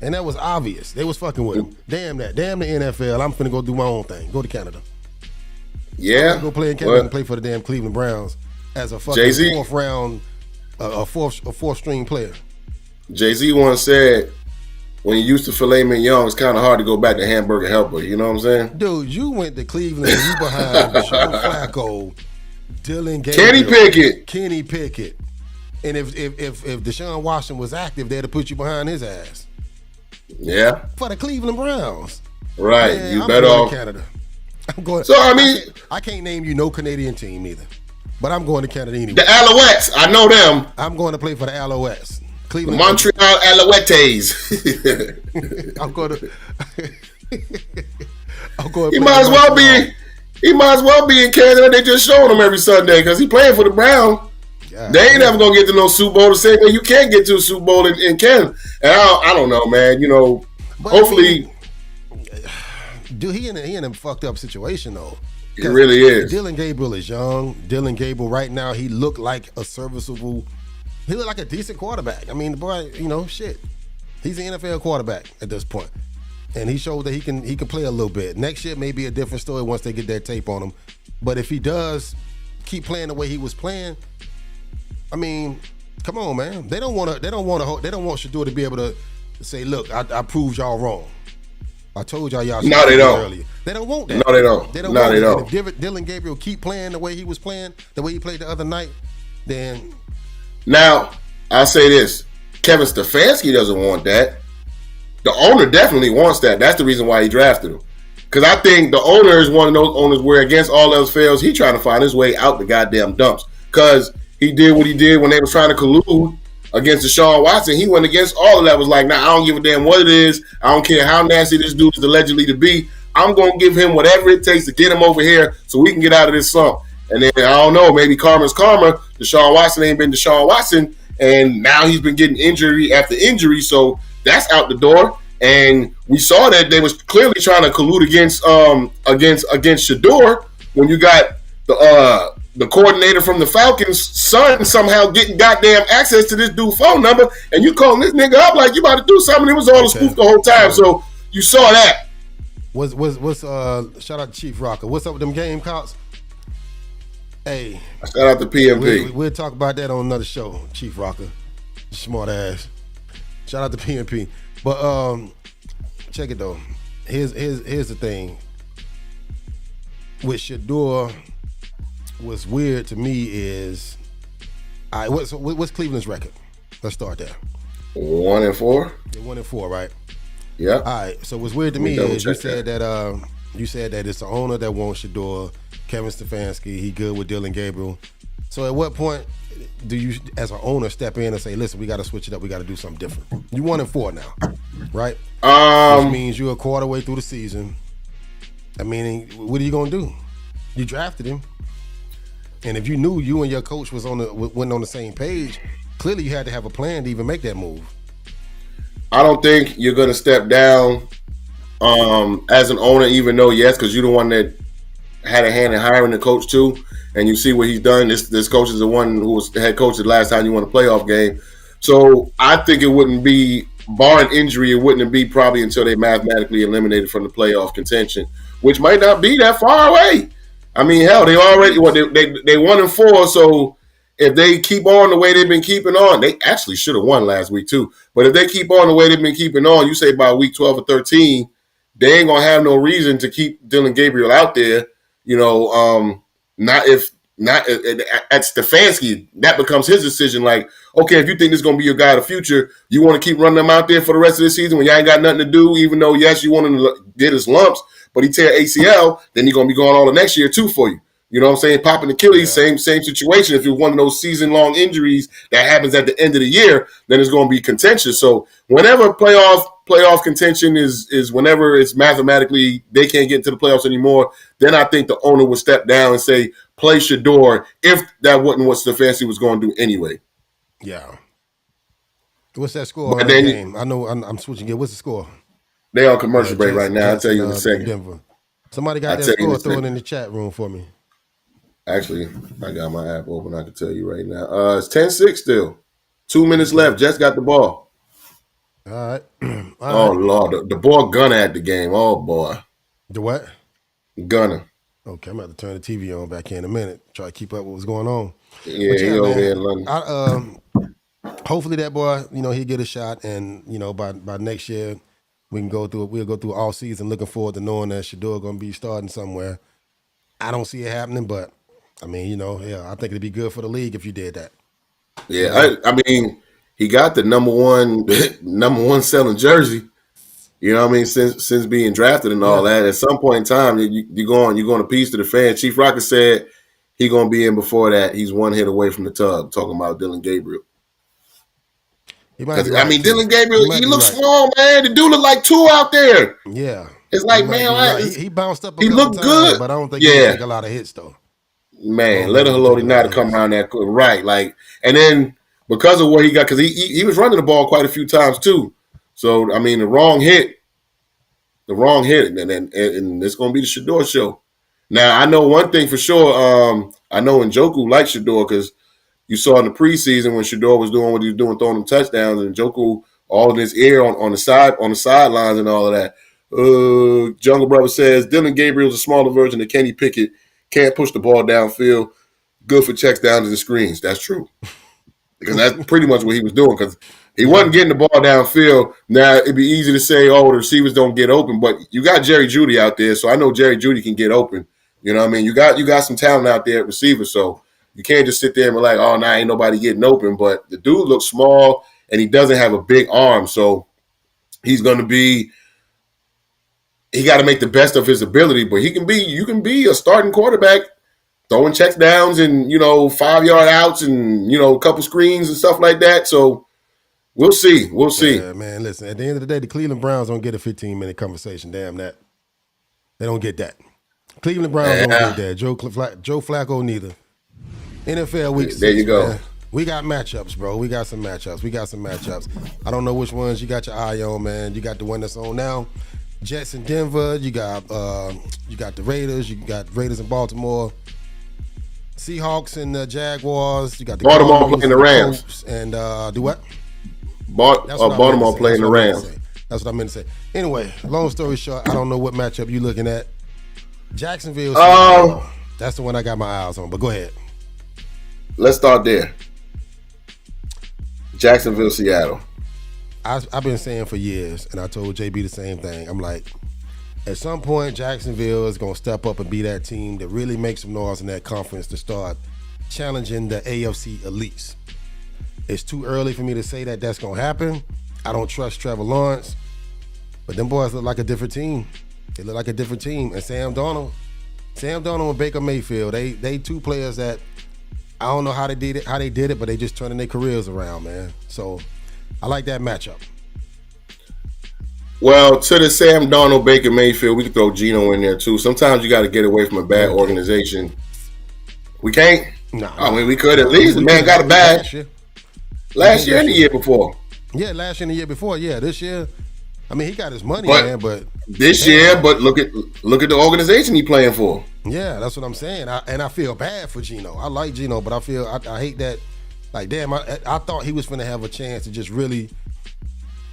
And that was obvious. They was fucking with him. Damn that. Damn the NFL. I'm finna go do my own thing. Go to Canada. Yeah. Go play in Canada and play for the damn Cleveland Browns as a fucking Jay-Z. 4th round, a fourth string player. Jay-Z once said, when you used to filet mignon, it's kind of hard to go back to hamburger helper. You know what I'm saying? Dude, you went to Cleveland and you behind Joe Flacco, Dylan Gabriel, Kenny Pickett. And if Deshaun Watson was active, they'd have put you behind his ass. Yeah. For the Cleveland Browns. Right. Man, you better off. Canada. I'm going. So I mean, I can't name you no Canadian team either, but I'm going to Canada anyway. The Alouettes, I know them. I'm going to play for the Alouettes. Cleveland. Montreal Alouettes. I'm going to. He might as well be in Canada. They just showing him every Sunday because he playing for the Browns. They ain't never gonna get to no Super Bowl the same way you can't get to a Super Bowl in Canada. And I don't know, man. But Hopefully, dude, he in a fucked up situation though. it really is. Dylan Gabriel is young. Dylan Gabriel right now, he looked like a serviceable. He looked like a decent quarterback. I mean, the boy, shit. He's an NFL quarterback at this point, and he showed that he can play a little bit. Next year may be a different story once they get that tape on him. But if he does keep playing the way he was playing, I mean, come on, man. They don't want Shador to be able to say, "Look, I proved y'all wrong. I told y'all should no, they don't. Earlier." They don't want that. No, they don't. No, they don't. And if Dylan Gabriel keep playing the way he was playing, the way he played the other night, then now I'll say this: Kevin Stefanski doesn't want that. The owner definitely wants that. That's the reason why he drafted him. Because I think the owner is one of those owners where against all else fails, he trying to find his way out the goddamn dumps. Because he did what he did when they was trying to collude against Deshaun Watson. He went against all of that. Was like, nah, I don't give a damn what it is. I don't care how nasty this dude is allegedly to be. I'm going to give him whatever it takes to get him over here so we can get out of this slump. And then, I don't know, maybe karma's karma. Deshaun Watson ain't been Deshaun Watson. And now he's been getting injury after injury. So that's out the door. And we saw that they was clearly trying to collude against Shador when you got the coordinator from the Falcons' son somehow getting goddamn access to this dude's phone number, and you calling this nigga up like you about to do something. It was all a spoof the whole time. So you saw that. What's shout out to Chief Rocker. What's up with them Gamecocks? Hey, shout out to PMP. We'll talk about that on another show. Chief Rocker, smart ass. Shout out to PMP. But check it though. Here's the thing. With Shador, what's weird to me is, what's Cleveland's record? Let's start there. 1-4. They're 1-4, right? Yeah. All right. So what's weird to me is you said that it's the owner that wants Shador, Kevin Stefanski. He good with Dylan Gabriel. So at what point do you, as an owner, step in and say, "Listen, we got to switch it up. We got to do something different"? You 1-4 now, right? Which means you're a quarter way through the season. I mean, what are you gonna do? You drafted him, and if you knew you and your coach went on the same page, clearly you had to have a plan to even make that move. I don't think you're gonna step down as an owner, even though because you're the one that had a hand in hiring the coach too, and you see what he's done. This coach is the one who was the head coach the last time you won a playoff game. So I think it wouldn't be, barring injury, it wouldn't be probably until they mathematically eliminated from the playoff contention, which might not be that far away. I mean, hell, they already they 1-4. So if they keep on the way they've been keeping on, they actually should have won last week too. But if they keep on the way they've been keeping on, you say by week 12 or 13, they ain't gonna have no reason to keep Dylan Gabriel out there. Not at Stefanski, that becomes his decision. Like, okay, if you think this is going to be your guy of the future, you want to keep running him out there for the rest of the season when y'all ain't got nothing to do, even though, yes, you want him to get his lumps, but he tear ACL, then he's going to be going all the next year too for you. You know what I'm saying? Popping Achilles, same situation. If you're one of those season-long injuries that happens at the end of the year, then it's going to be contentious. So whenever playoff contention is whenever it's mathematically they can't get into the playoffs anymore, then I think the owner would step down and say, play Shador, if that wasn't what Stefanski was going to do anyway. Yeah. What's that score on that game? I know I'm switching gears. What's the score? They're on commercial break right now. I'll tell you in a second. Denver. Somebody got that score, throw it in the chat room for me. Actually, I got my app open. I can tell you right now. It's 10-6 still. 2 minutes left. Jets got the ball. All right. Lord. The boy Gunner at the game. Oh, boy. The what? Gunner. Okay, I'm about to turn the TV on back here in a minute. Try to keep up with what's going on. Yeah, he over here in London. Hopefully that boy, he'll get a shot, and by next year we'll go through all season looking forward to knowing that Shador gonna be starting somewhere. I don't see it happening, but I mean, I think it'd be good for the league if you did that. Yeah, I mean, he got the number one selling jersey. You know what I mean? Since being drafted and all that, at some point in time, you're going to piece to the fan. Chief Rocker said he's going to be in before that. He's one hit away from the tub. Talking about Dylan Gabriel. Dylan Gabriel, he looks small, man. The dude look like two out there. Yeah, it's like, man, he bounced up. He looked good, but I don't think he make a lot of hits though. Man, Don't make let a it Haloti ridiculous not like come this. around that quick. Right. Like, and then because of what he got, because he was running the ball quite a few times too. So, I mean, the wrong hit, and it's going to be the Shador show. Now, I know one thing for sure. I know Njoku likes Shador because you saw in the preseason when Shador was doing what he was doing, throwing them touchdowns, and Njoku all in his ear on the sidelines and all of that. Jungle Brother says Dylan Gabriel's a smaller version of Kenny Pickett. Can't push the ball downfield. Good for checks, downs, and screens. That's true. Because that's pretty much what he was doing. Because he wasn't getting the ball downfield. Now, it'd be easy to say, oh, the receivers don't get open. But you got Jerry Jeudy out there, so I know Jerry Jeudy can get open. You know what I mean? You got some talent out there at receiver, so you can't just sit there and be like, oh, nah, ain't nobody getting open. But the dude looks small, and he doesn't have a big arm. So he's going to be – he got to make the best of his ability. But you can be a starting quarterback throwing checks downs and, 5-yard outs and, a couple screens and stuff like that. So we'll see. We'll see. Yeah, man, listen, at the end of the day, the Cleveland Browns don't get a 15-minute conversation. Damn that. They don't get that. Cleveland Browns don't get that. Joe Flacco neither. NFL Week 6, there you go. Man. We got matchups, bro. We got some matchups. I don't know which ones you got your eye on, man. You got the one that's on now. Jets in Denver. You got the Raiders. You got Raiders in Baltimore. Seahawks and the Jaguars. You got the Baltimore Cardinals playing the Rams. Colts, and do what? Baltimore playing the Rams. That's what I meant to say. Anyway, long story short, I don't know what matchup you looking at. Jacksonville. That's the one I got my eyes on. But go ahead. Let's start there. Jacksonville, Seattle. I've been saying for years, and I told JB the same thing. I'm like, at some point, Jacksonville is going to step up and be that team that really makes some noise in that conference to start challenging the AFC elites. It's too early for me to say that that's going to happen. I don't trust Trevor Lawrence, but them boys look like a different team. They look like a different team. And Sam Darnold and Baker Mayfield, they two players that I don't know how they did it, but they just turning their careers around, man. So I like that matchup. Well, to the Sam Darnold, Baker Mayfield, we can throw Geno in there too. Sometimes you got to get away from a bad organization. We can't? No. I mean, we could at least. The man got a bad last year and the year before. Yeah, last year and the year before. Yeah, this year, I mean, he got his money, man. But this year, but look at the organization he playing for. Yeah, that's what I'm saying. I feel bad for Geno. I like Geno, but I hate that. Like, damn, I thought he was going to have a chance to just really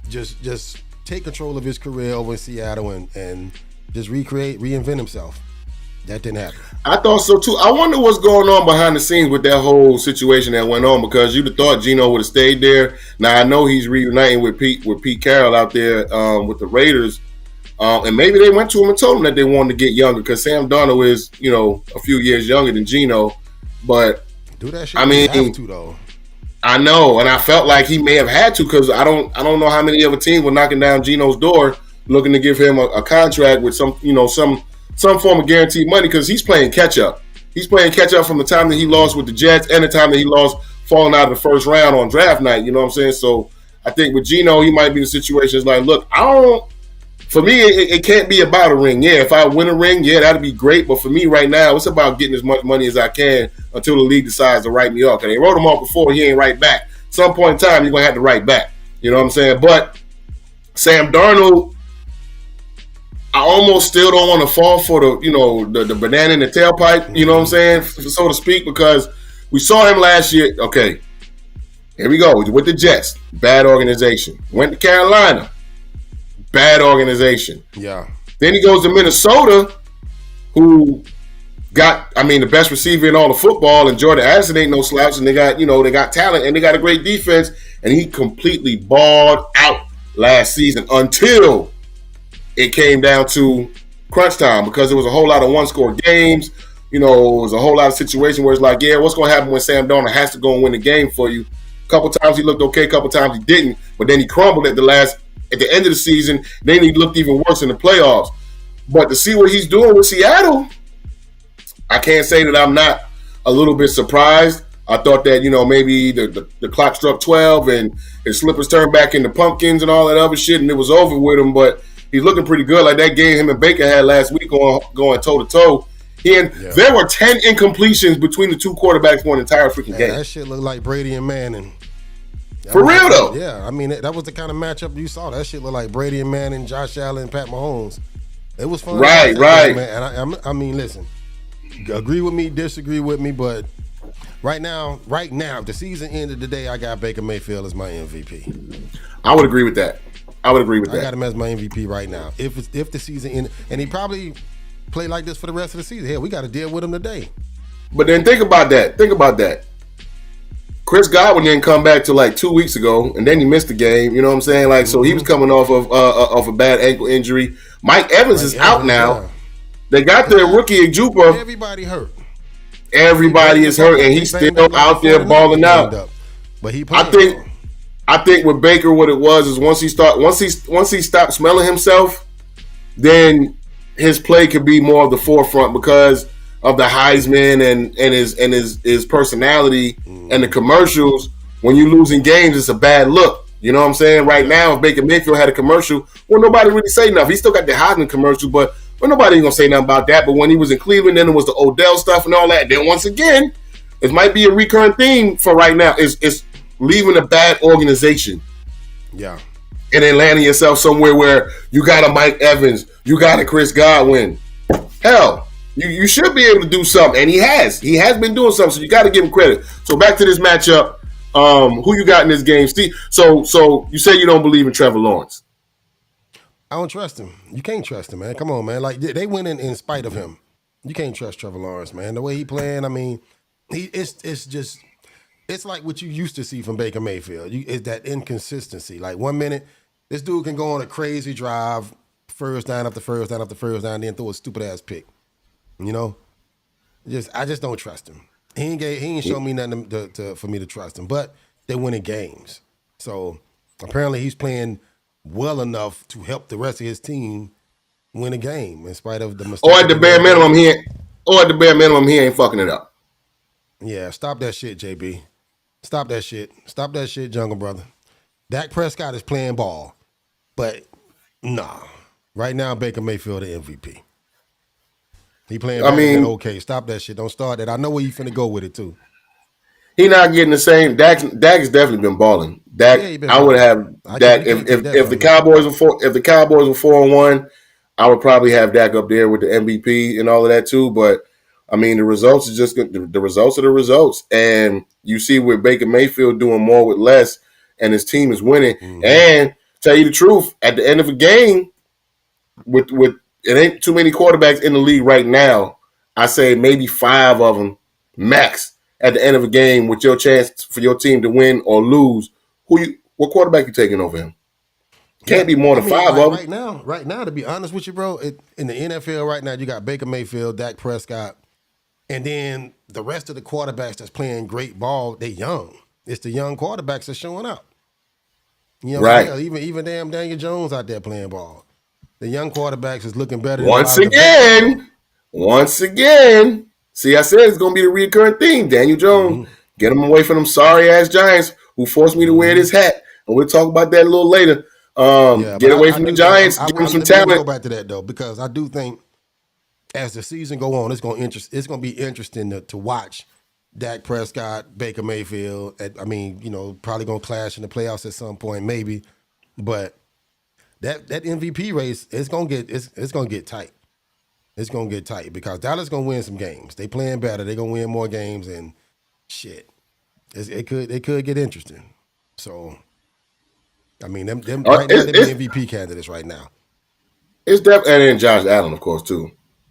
just take control of his career over in Seattle and just reinvent himself. That didn't happen. I thought so too. I wonder what's going on behind the scenes with that whole situation that went on, because you'd have thought Geno would have stayed there. Now I know he's reuniting with Pete Carroll out there with the Raiders, and maybe they went to him and told him that they wanted to get younger, because Sam Darnold is a few years younger than Geno. But do that shit. I mean, have to though. I know, and I felt like he may have had to, because I don't know how many other teams were knocking down Geno's door looking to give him a contract with some form of guaranteed money, because he's playing catch up. He's playing catch up from the time that he lost with the Jets and the time that he lost falling out of the first round on draft night. You know what I'm saying? So I think with Geno, he might be in a situation that's like, look, for me, it can't be about a ring. Yeah, if I win a ring, yeah, that'd be great. But for me right now, it's about getting as much money as I can until the league decides to write me off. And they wrote him off before, he ain't right back. Some point in time, you're going to have to write back. You know what I'm saying? But Sam Darnold, I almost still don't want to fall for the banana in the tailpipe, you know what I'm saying, so to speak, because we saw him last year. Okay, here we go. With the Jets, bad organization. Went to Carolina, bad organization. Yeah. Then he goes to Minnesota, who got, the best receiver in all of football, and Jordan Addison ain't no slouch, and they got talent, and they got a great defense, and he completely balled out last season until it came down to crunch time, because it was a whole lot of one-score games. It was a whole lot of situations where it's like, yeah, what's going to happen when Sam Darnold has to go and win the game for you? A couple times he looked okay, a couple times he didn't, but then he crumbled at the end of the season. Then he looked even worse in the playoffs. But to see what he's doing with Seattle, I can't say that I'm not a little bit surprised. I thought that, maybe the clock struck 12 and his slippers turned back into pumpkins and all that other shit, and it was over with him, but he's looking pretty good. Like that game him and Baker had last week going toe-to-toe. Yeah. There were 10 incompletions between the two quarterbacks for an entire freaking game. That shit looked like Brady and Manning. For real though. Yeah, I mean that was the kind of matchup you saw. That shit looked like Brady and Manning, Josh Allen, and Pat Mahomes. It was fun. Right. Game, man. And I mean, listen, agree with me, disagree with me, but right now, if the season ended today, I got Baker Mayfield as my MVP. I would agree with that. I got him as my MVP right now. If the season ended, and he probably play like this for the rest of the season. Hell, we got to deal with him today. But then think about that. Chris Godwin didn't come back till like 2 weeks ago, and then he missed the game. You know what I'm saying? Like, so he was coming off of a bad ankle injury. Mike Evans is out now. Yeah. They got their rookie Ajupa. Everybody hurt. Everybody is hurt, and he's still out there balling out. But he I think with Baker, what it was is once he stopped smelling himself, then his play could be more of the forefront because of the Heisman and his personality and the commercials. When you're losing games, it's a bad look. You know what I'm saying? Right now, if Baker Mayfield had a commercial, well, nobody really say nothing. He still got the Heisman commercial, but nobody ain't gonna say nothing about that. But when he was in Cleveland, then it was the Odell stuff and all that. Then once again, it might be a recurrent theme for right now. It's leaving a bad organization. Yeah. And then landing yourself somewhere where you got a Mike Evans, you got a Chris Godwin. Hell, you should be able to do something, and he has. He has been doing something, so you got to give him credit. So back to this matchup. Who you got in this game, Steve? So you say you don't believe in Trevor Lawrence. I don't trust him. You can't trust him, man. Come on, man. Like they went in spite of him. You can't trust Trevor Lawrence, man. The way he playing, I mean, it's like what you used to see from Baker Mayfield. It's that inconsistency. Like 1 minute, this dude can go on a crazy drive, first down after first down after first down, then throw a stupid ass pick. You know, I just don't trust him. He ain't show me nothing for me to trust him. But they're winning games, so apparently he's playing well enough to help the rest of his team win a game in spite of the mistakes. Or at the bare minimum, he ain't fucking it up. Yeah, stop that shit, JB. Stop that shit. Stop that shit, Jungle Brother. Dak Prescott is playing ball, but nah. Right now, Baker Mayfield the MVP. He playing okay. Stop that shit. Don't start that. I know where you finna go with it too. He not getting the same. Dak has definitely been balling. I would have Dak if the Cowboys were 4-1, I would probably have Dak up there with the MVP and all of that too. But I mean, the results are just the results are the results, and you see with Baker Mayfield doing more with less, and his team is winning. Mm-hmm. And tell you the truth, at the end of a game, with it ain't too many quarterbacks in the league right now. I say maybe 5 of them max at the end of a game with your chance for your team to win or lose. What quarterback you taking over him? Can't be more than 5 of them. Right now, to be honest with you, bro, in the NFL right now, you got Baker Mayfield, Dak Prescott, and then the rest of the quarterbacks that's playing great ball, they young. It's the young quarterbacks that's showing up. You know, right? Even damn Daniel Jones out there playing ball. The young quarterbacks is looking better. Once again. See, I said it's going to be the recurring theme. Daniel Jones, get him away from them sorry-ass Giants who forced me to wear this hat. And we'll talk about that a little later. Get away from the Giants. Give them some talent. Go back to that, though, because I do think as the season go on, it's going to be interesting to watch Dak Prescott, Baker Mayfield. I mean, probably going to clash in the playoffs at some point, maybe. But that MVP race, it's gonna get tight. It's gonna get tight because Dallas gonna win some games. They playing better. They gonna win more games and shit. It could get interesting. So, I mean, them right now they're MVP candidates right now. It's definitely, and then Josh Allen, of course, too.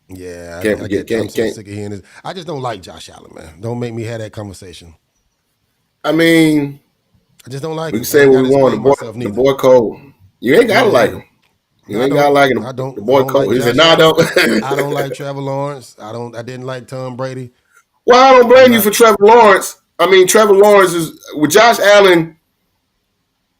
Yeah, I'm so sick of hearing this. I just don't like Josh Allen, man. Don't make me have that conversation. I mean, I just don't like. We can say what we want. The boy cold. You ain't gotta like him. You ain't gotta like him. I don't. The boy cold. He said, "No, I don't." I don't like Trevor Lawrence. I didn't like Tom Brady. Well, I don't blame you for Trevor Lawrence. I mean, Trevor Lawrence is with Josh Allen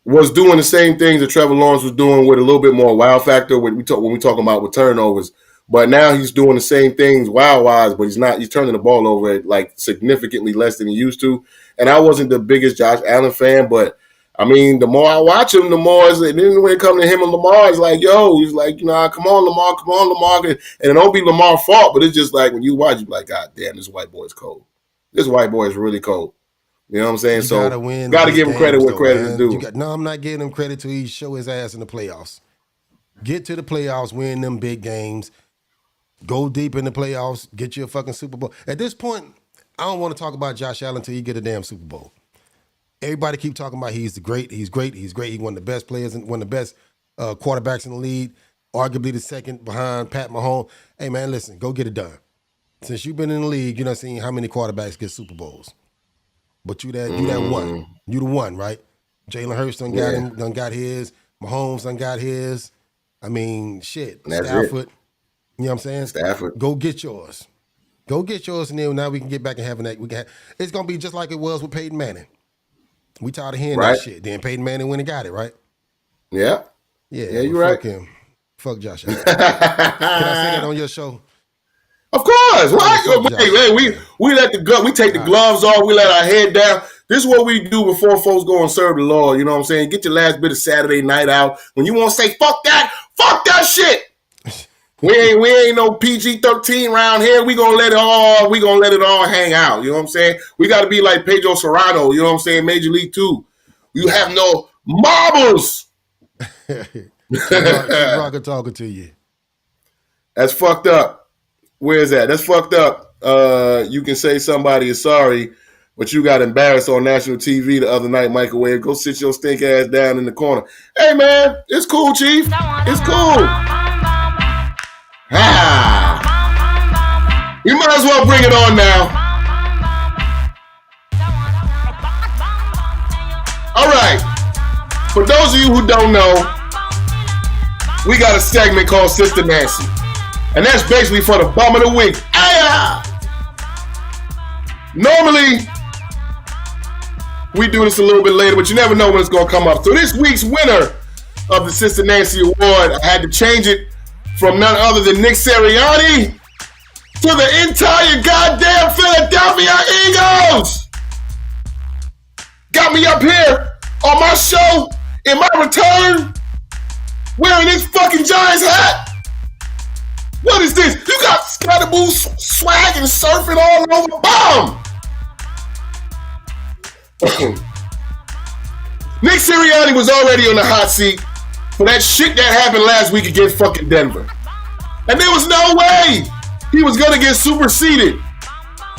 was doing the same things that Trevor Lawrence was doing with a little bit more wow factor when we talking about with turnovers. But now he's doing the same things wow-wise, but he's turning the ball over like significantly less than he used to. And I wasn't the biggest Josh Allen fan, but I mean, the more I watch him, the more then when it comes to him and Lamar, it's like, yo, he's like, come on, Lamar. And it don't be Lamar's fault, but it's just like when you watch, you're like, God damn, this white boy is cold. This white boy is really cold. You know what I'm saying? You gotta win. Got to give him credit where credit is due. No, I'm not giving him credit till he show his ass in the playoffs. Get to the playoffs, win them big games, go deep in the playoffs, get you a fucking Super Bowl. At this point, I don't want to talk about Josh Allen until you get a damn Super Bowl. Everybody keep talking about he's great. He's one of the best players and one of the best quarterbacks in the league, arguably the second behind Pat Mahomes. Hey, man, listen, go get it done. Since you've been in the league, you're not seeing how many quarterbacks get Super Bowls. But you that one. You the one, right? Jalen Hurts done got his. Mahomes done got his. I mean, shit. Stafford. You know what I'm saying? Stafford. Go get yours. Go get yours, and then now we can get back and having that. It's gonna be just like it was with Peyton Manning. We tired of hearing that shit. Then Peyton Manning went and got it, right? Yeah. Yeah, you're right. Fuck him. Fuck Josh Allen. Can I say that on your show? Of course. We let we take the gloves off. We let our head down. This is what we do before folks go and serve the Lord. You know what I'm saying? Get your last bit of Saturday night out. When you want to say fuck that shit. We ain't no PG-13 around here. We gonna let it all hang out. You know what I'm saying? We gotta be like Pedro Serrano, you know what I'm saying? Major League 2. You have no marbles. Rocker talking to you. That's fucked up. Where is that? That's fucked up. You can say somebody is sorry, but you got embarrassed on national TV the other night, Microwave. Go sit your stink ass down in the corner. Hey, man, it's cool, Chief. It's cool. You might as well bring it on now. All right. For those of you who don't know, we got a segment called Sister Nancy. And that's basically for the bum of the week. Normally, we do this a little bit later, but you never know when it's going to come up. So this week's winner of the Sister Nancy Award, I had to change it from none other than Nick Sirianni to the entire goddamn Philadelphia Eagles. Got me up here on my show in my return wearing this fucking Giants hat. What is this? You got Scatterboo swag and surfing all over. Bomb! Nick Sirianni was already on the hot seat for that shit that happened last week against fucking Denver. And there was no way he was going to get superseded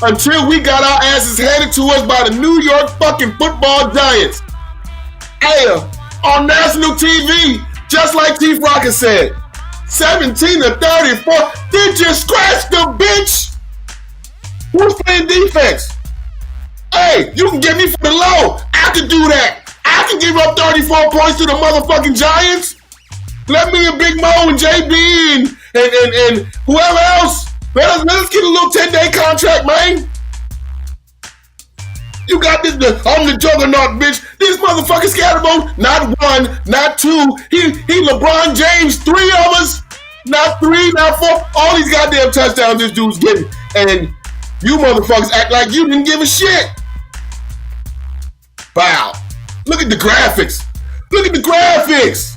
until we got our asses handed to us by the New York fucking football Giants. Hey, on national TV, just like Chief Rocket said, 17-34. Did you scratch the bitch? Who's playing defense? Hey, you can get me for the low. I can do that. I can give up 34 points to the motherfucking Giants. Let me and Big Mo and JB and whoever else. Let us get a little 10-day contract, man. You got this. I'm the juggernaut, bitch. This motherfucking Scatterbo, not one, not two. He LeBron James, 3 of us. Not 3, not 4. All these goddamn touchdowns this dude's getting. And you motherfuckers act like you didn't give a shit. Wow. Look at the graphics. Look at the graphics.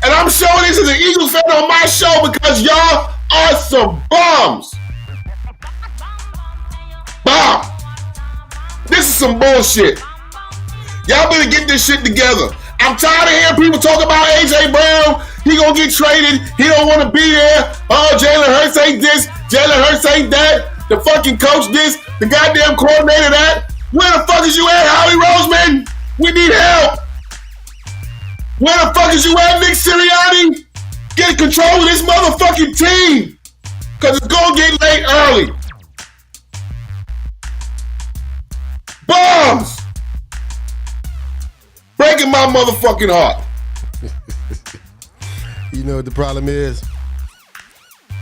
And I'm showing this as an Eagles fan on my show because y'all are some bums. Bomb. This is some bullshit. Y'all better get this shit together. I'm tired of hearing people talk about A.J. Brown. He gonna get traded. He don't want to be there. Oh, Jalen Hurts ain't this. Jalen Hurts ain't that. The fucking coach this. The goddamn coordinator that. Where the fuck is you at, Howie Roseman? We need help. Where the fuck is you at, Nick Sirianni? Get control of this motherfucking team. Because it's gonna get late early. Bombs! Breaking my motherfucking heart. You know what the problem is?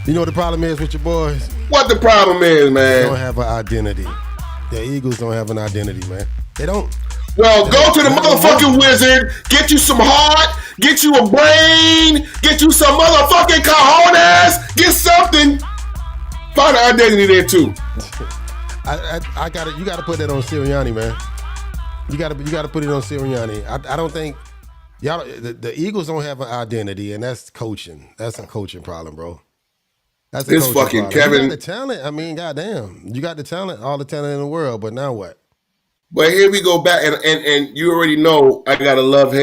You know what the problem is with your boys? What the problem is, man? They don't have an identity. The Eagles don't have an identity, man. They don't. Well, go to the motherfucking Wizard, get you some heart, get you a brain, get you some motherfucking cojones, get something. Find an identity there too. I got it. You got to put that on Sirianni, man. You got to put it on Sirianni. I don't think y'all. The Eagles don't have an identity, and that's coaching. That's a coaching problem, bro. That's a This coaching fucking problem. Kevin. You got the talent. I mean, goddamn, you got the talent, all the talent in the world. But now what? But here we go back, and you already know I got a love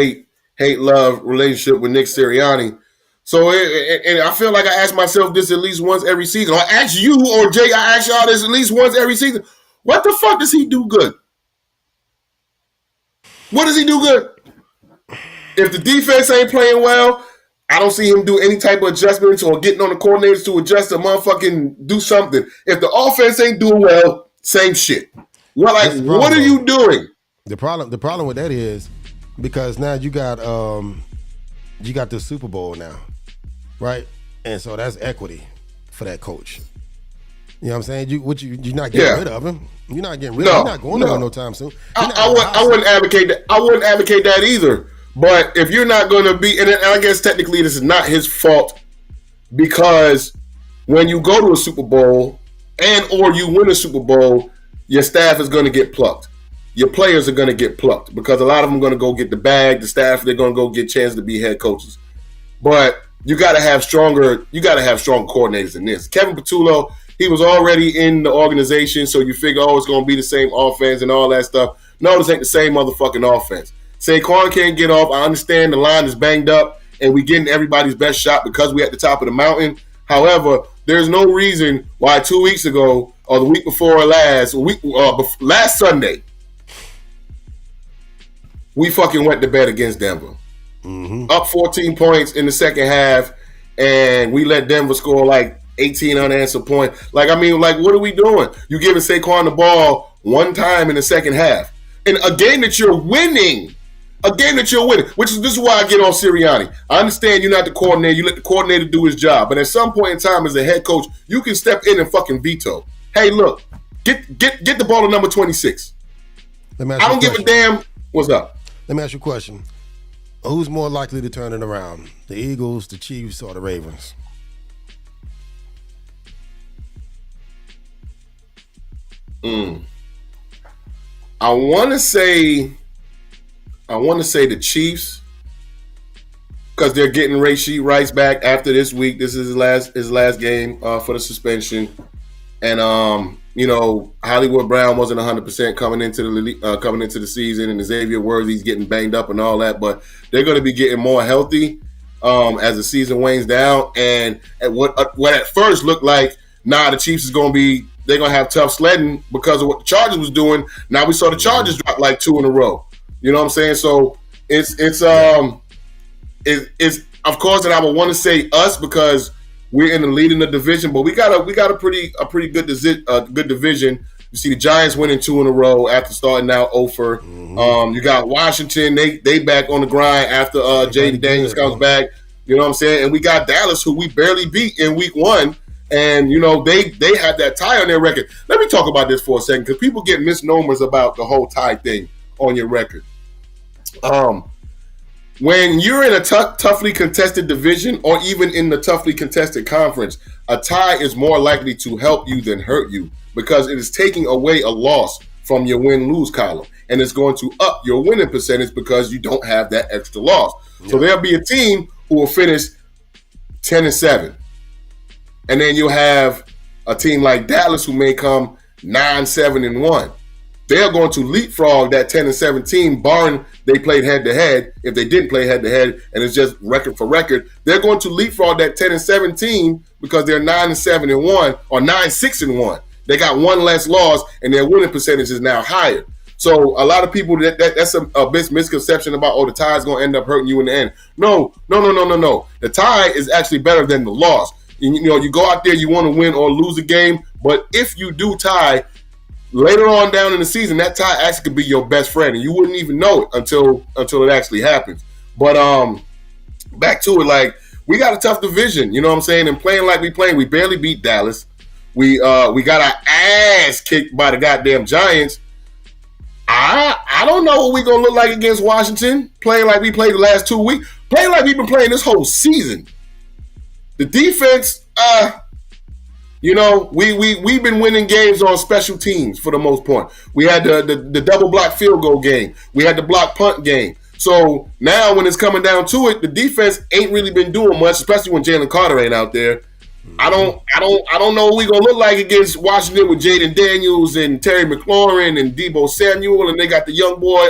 relationship with Nick Sirianni. So and I feel like I ask myself this at least once every season. I ask you or Jay, I ask y'all this at least once every season. What the fuck does he do good? What does he do good? If the defense ain't playing well, I don't see him do any type of adjustments or getting on the coordinators to adjust or motherfucking do something. If the offense ain't doing well, same shit. Well, like, what are you doing? The problem with that is because now you got the Super Bowl now, right? And so that's equity for that coach. You know what I'm saying? You're not getting rid of him. You're not getting rid of him. You're not going nowhere no time soon. I wouldn't advocate that. I wouldn't advocate that either. But if you're not going to be, and I guess technically this is not his fault, because when you go to a Super Bowl or you win a Super Bowl, your staff is going to get plucked. Your players are going to get plucked because a lot of them are going to go get the bag. The staff, they're going to go get a chance to be head coaches. But you got to have stronger coordinators than this. Kevin Patullo, he was already in the organization, so you figure, it's going to be the same offense and all that stuff. No, this ain't the same motherfucking offense. Saquon can't get off. I understand the line is banged up, and we getting everybody's best shot because we at the top of the mountain. However, there's no reason why 2 weeks ago or the week before last Sunday, we fucking went to bed against Denver. Mm-hmm. Up 14 points in the second half, and we let Denver score like 18 unanswered points. Like, I mean, like, what are we doing? You giving Saquon the ball one time in the second half. In a game that you're winning. This is why I get on Sirianni. I understand you're not the coordinator. You let the coordinator do his job. But at some point in time as a head coach, you can step in and fucking veto. Hey, look, get the ball to number 26. I don't give a damn. What's up? Let me ask you a question. Who's more likely to turn it around? The Eagles, the Chiefs, or the Ravens? I want to say the Chiefs because they're getting Rashee Rice back after this week. This is his last game for the suspension, and Hollywood Brown wasn't 100% coming into the season, and Xavier Worthy's getting banged up and all that. But they're going to be getting more healthy as the season wanes down. And what at first looked like, the Chiefs is going to be. They're going to have tough sledding because of what the Chargers was doing. Now we saw the Chargers drop like 2 in a row. You know what I'm saying? So it's of course that I would want to say us because we're in the lead in the division, but we got a pretty good division. You see the Giants winning 2 in a row after starting out 0-for. Mm-hmm. You got Washington, they back on the grind after Jaden Daniels comes back. You know what I'm saying? And we got Dallas, who we barely beat in week 1. And, they had that tie on their record. Let me talk about this for a second because people get misnomers about the whole tie thing on your record. When you're in a toughly contested division or even in the toughly contested conference, a tie is more likely to help you than hurt you because it is taking away a loss from your win-lose column. And it's going to up your winning percentage because you don't have that extra loss. Yeah. So there'll be a team who will finish 10-7. And then you'll have a team like Dallas who may come 9-7-1. They're going to leapfrog that 10-7 team, barring they played head-to-head. If they didn't play head-to-head and it's just record for record, they're going to leapfrog that 10-7 team because they're 9-7-1 or 9-6-1. They got one less loss and their winning percentage is now higher. So a lot of people, that's a misconception about, the tie is going to end up hurting you in the end. No. The tie is actually better than the loss. You go out there, you want to win or lose a game, but if you do tie, later on down in the season, that tie actually could be your best friend, and you wouldn't even know it until it actually happens. But back to it, like, we got a tough division, you know what I'm saying? And playing like we barely beat Dallas. We got our ass kicked by the goddamn Giants. I don't know what we're going to look like against Washington, playing like we played the last 2 weeks, playing like we've been playing this whole season. The defense, we've been winning games on special teams for the most part. We had the double block field goal game. We had the block punt game. So now when it's coming down to it, the defense ain't really been doing much, especially when Jalen Carter ain't out there. I don't know what we gonna look like against Washington with Jaden Daniels and Terry McLaurin and Debo Samuel, and they got the young boy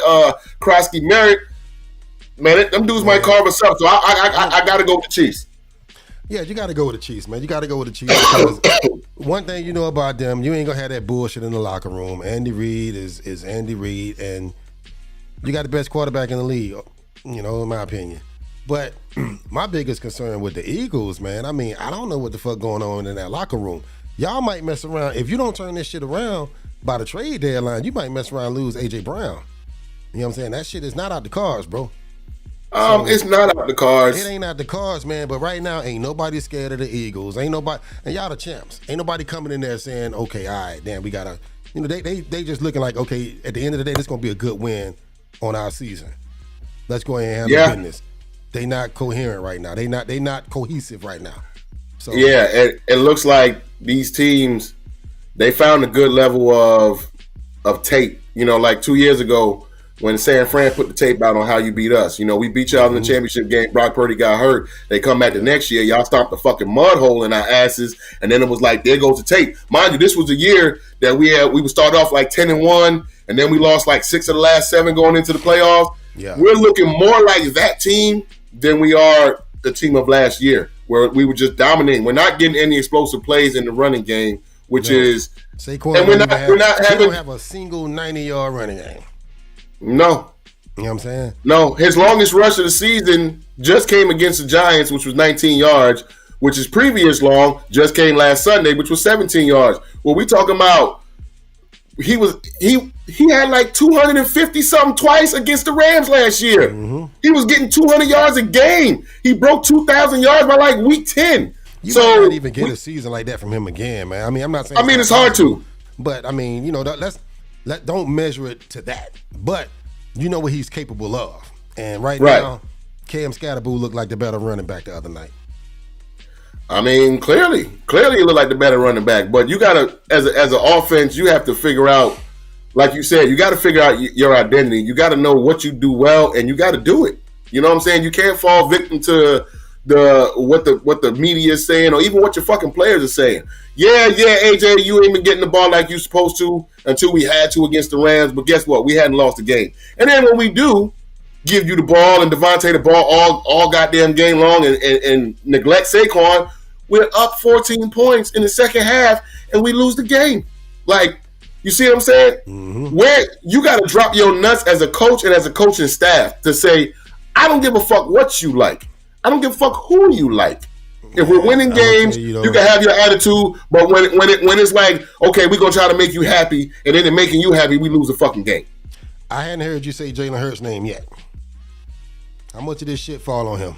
Krosky Merritt. Man, them dudes might carve us up. So I gotta go with the Chiefs. Yeah, you got to go with the Chiefs, man. You got to go with the Chiefs because one thing you know about them, you ain't going to have that bullshit in the locker room. Andy Reid is Andy Reid, and you got the best quarterback in the league, in my opinion. But my biggest concern with the Eagles, man, I mean, I don't know what the fuck going on in that locker room. Y'all might mess around. If you don't turn this shit around by the trade deadline, you might mess around and lose A.J. Brown. You know what I'm saying? That shit is not out the cards, bro. It's not out the cards. It ain't out the cards, man. But right now, ain't nobody scared of the Eagles. Ain't nobody, and y'all the champs. Ain't nobody coming in there saying, "Okay, all right, damn, we gotta." They just looking like, okay, at the end of the day, this gonna be a good win on our season. Let's go ahead and handle business. They not coherent right now. They not cohesive right now. So yeah, it looks like these teams they found a good level of tape. Like 2 years ago. When San Fran put the tape out on how you beat us. We beat y'all in the championship game. Brock Purdy got hurt. They come back the next year. Y'all stomped the fucking mud hole in our asses. And then it was like, there goes the tape. Mind you, this was a year that we would start off like 10-1, and then we lost like 6 of the last 7 going into the playoffs. Yeah. We're looking more like that team than we are the team of last year, where we were just dominating. We're not getting any explosive plays in the running game, which is Saquon. And we're not having. We don't have a single 90-yard running game. No. You know what I'm saying? No, his longest rush of the season just came against the Giants, which was 19 yards, which his previous long just came last Sunday, which was 17 yards. Well, we talking about he had like 250 something twice against the Rams last year. Mm-hmm. He was getting 200 yards a game. He broke 2,000 yards by like week 10. You might not even get a season like that from him again, man. I mean, I'm not saying. I mean, it's hard to, but I mean, don't measure it to that. But you know what he's capable of. And right now, Cam Scatterboo looked like the better running back the other night. I mean, clearly he looked like the better running back. But you gotta, as an offense, you have to figure out, like you said, you got to figure out your identity. You got to know what you do well, and you got to do it. You know what I'm saying? You can't fall victim to what the media is saying, or even what your fucking players are saying. Yeah, AJ, you ain't been getting the ball like you supposed to until we had to against the Rams. But guess what? We hadn't lost the game. And then when we do give you the ball and Devontae the ball all goddamn game long and neglect Saquon, we're up 14 points in the second half and we lose the game. Like, you see what I'm saying? Mm-hmm. Where you got to drop your nuts as a coach and as a coaching staff to say, I don't give a fuck what you like. I don't give a fuck who you like. If we're winning games, you can have your attitude, but when it's like, okay, we're gonna try to make you happy, and then in making you happy, we lose the fucking game. I hadn't heard you say Jalen Hurts' name yet. How much of this shit fall on him?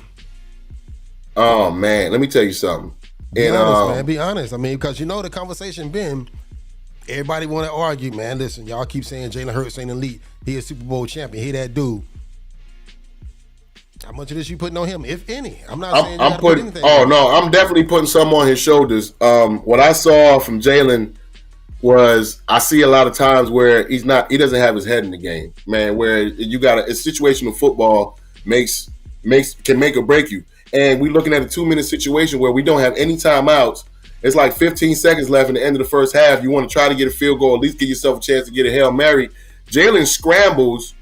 Oh man, let me tell you something. Be honest, man. Be honest. I mean, because the conversation been, everybody want to argue, man. Listen, y'all keep saying Jalen Hurts ain't elite. He a Super Bowl champion. He that dude. How much of this you putting on him, if any? I'm not saying I'm putting anything. Oh no, I'm definitely putting some on his shoulders. What I saw from Jalen was I see a lot of times where he doesn't have his head in the game, man. Where you got a situational football can make or break you. And we're looking at a 2-minute situation where we don't have any timeouts. It's like 15 seconds left in the end of the first half. You want to try to get a field goal, at least give yourself a chance to get a Hail Mary. Jalen scrambles.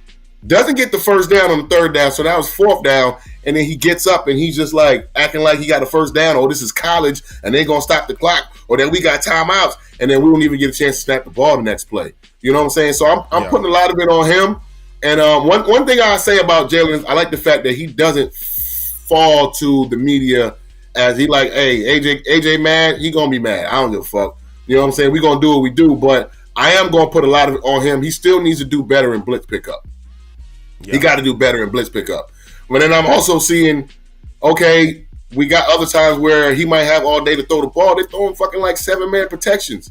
Doesn't get the first down on the third down, so that was fourth down, and then he gets up and he's just like acting like he got a first down, or this is college, and they're going to stop the clock, or then we got timeouts, and then we won't even get a chance to snap the ball the next play. You know what I'm saying? So I'm putting a lot of it on him. And one thing I say about Jalen is I like the fact that he doesn't fall to the media as he like, hey, AJ mad, he going to be mad. I don't give a fuck. You know what I'm saying? We're going to do what we do, but I am going to put a lot of it on him. He still needs to do better in blitz pickup. Yeah. He got to do better in blitz pickup. But then I'm also seeing, okay, we got other times where he might have all day to throw the ball. They're throwing fucking like 7-man protections.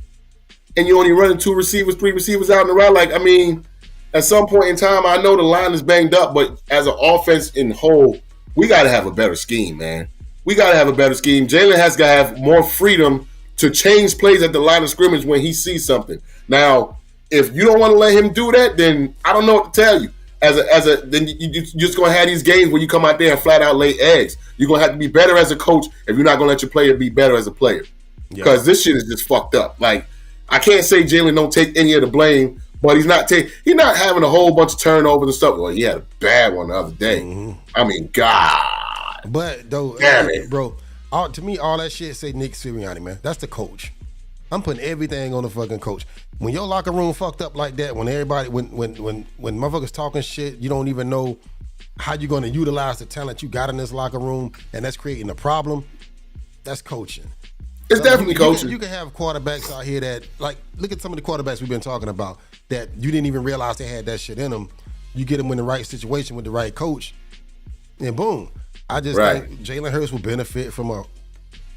And you only running 2 receivers, 3 receivers out in the route. Like, I mean, at some point in time, I know the line is banged up, but as an offense in whole, we got to have a better scheme, man. We got to have a better scheme. Jalen has got to have more freedom to change plays at the line of scrimmage when he sees something. Now, if you don't want to let him do that, then I don't know what to tell you. Then you're just gonna have these games where you come out there and flat out lay eggs. You're gonna have to be better as a coach if you're not gonna let your player be better as a player. Because this shit is just fucked up. Like, I can't say Jalen don't take any of the blame, but he's not having a whole bunch of turnovers and stuff. Well, he had a bad one the other day. Mm-hmm. I mean, God. But though, bro, to me, all that shit say Nick Sirianni, man. That's the coach. I'm putting everything on the fucking coach. When your locker room fucked up like that, when everybody, when motherfuckers talking shit, you don't even know how you're going to utilize the talent you got in this locker room, and that's creating a problem. That's coaching. It's definitely coaching. You can have quarterbacks out here that, like, look at some of the quarterbacks we've been talking about that you didn't even realize they had that shit in them. You get them in the right situation with the right coach, and boom. I just think Jalen Hurts will benefit from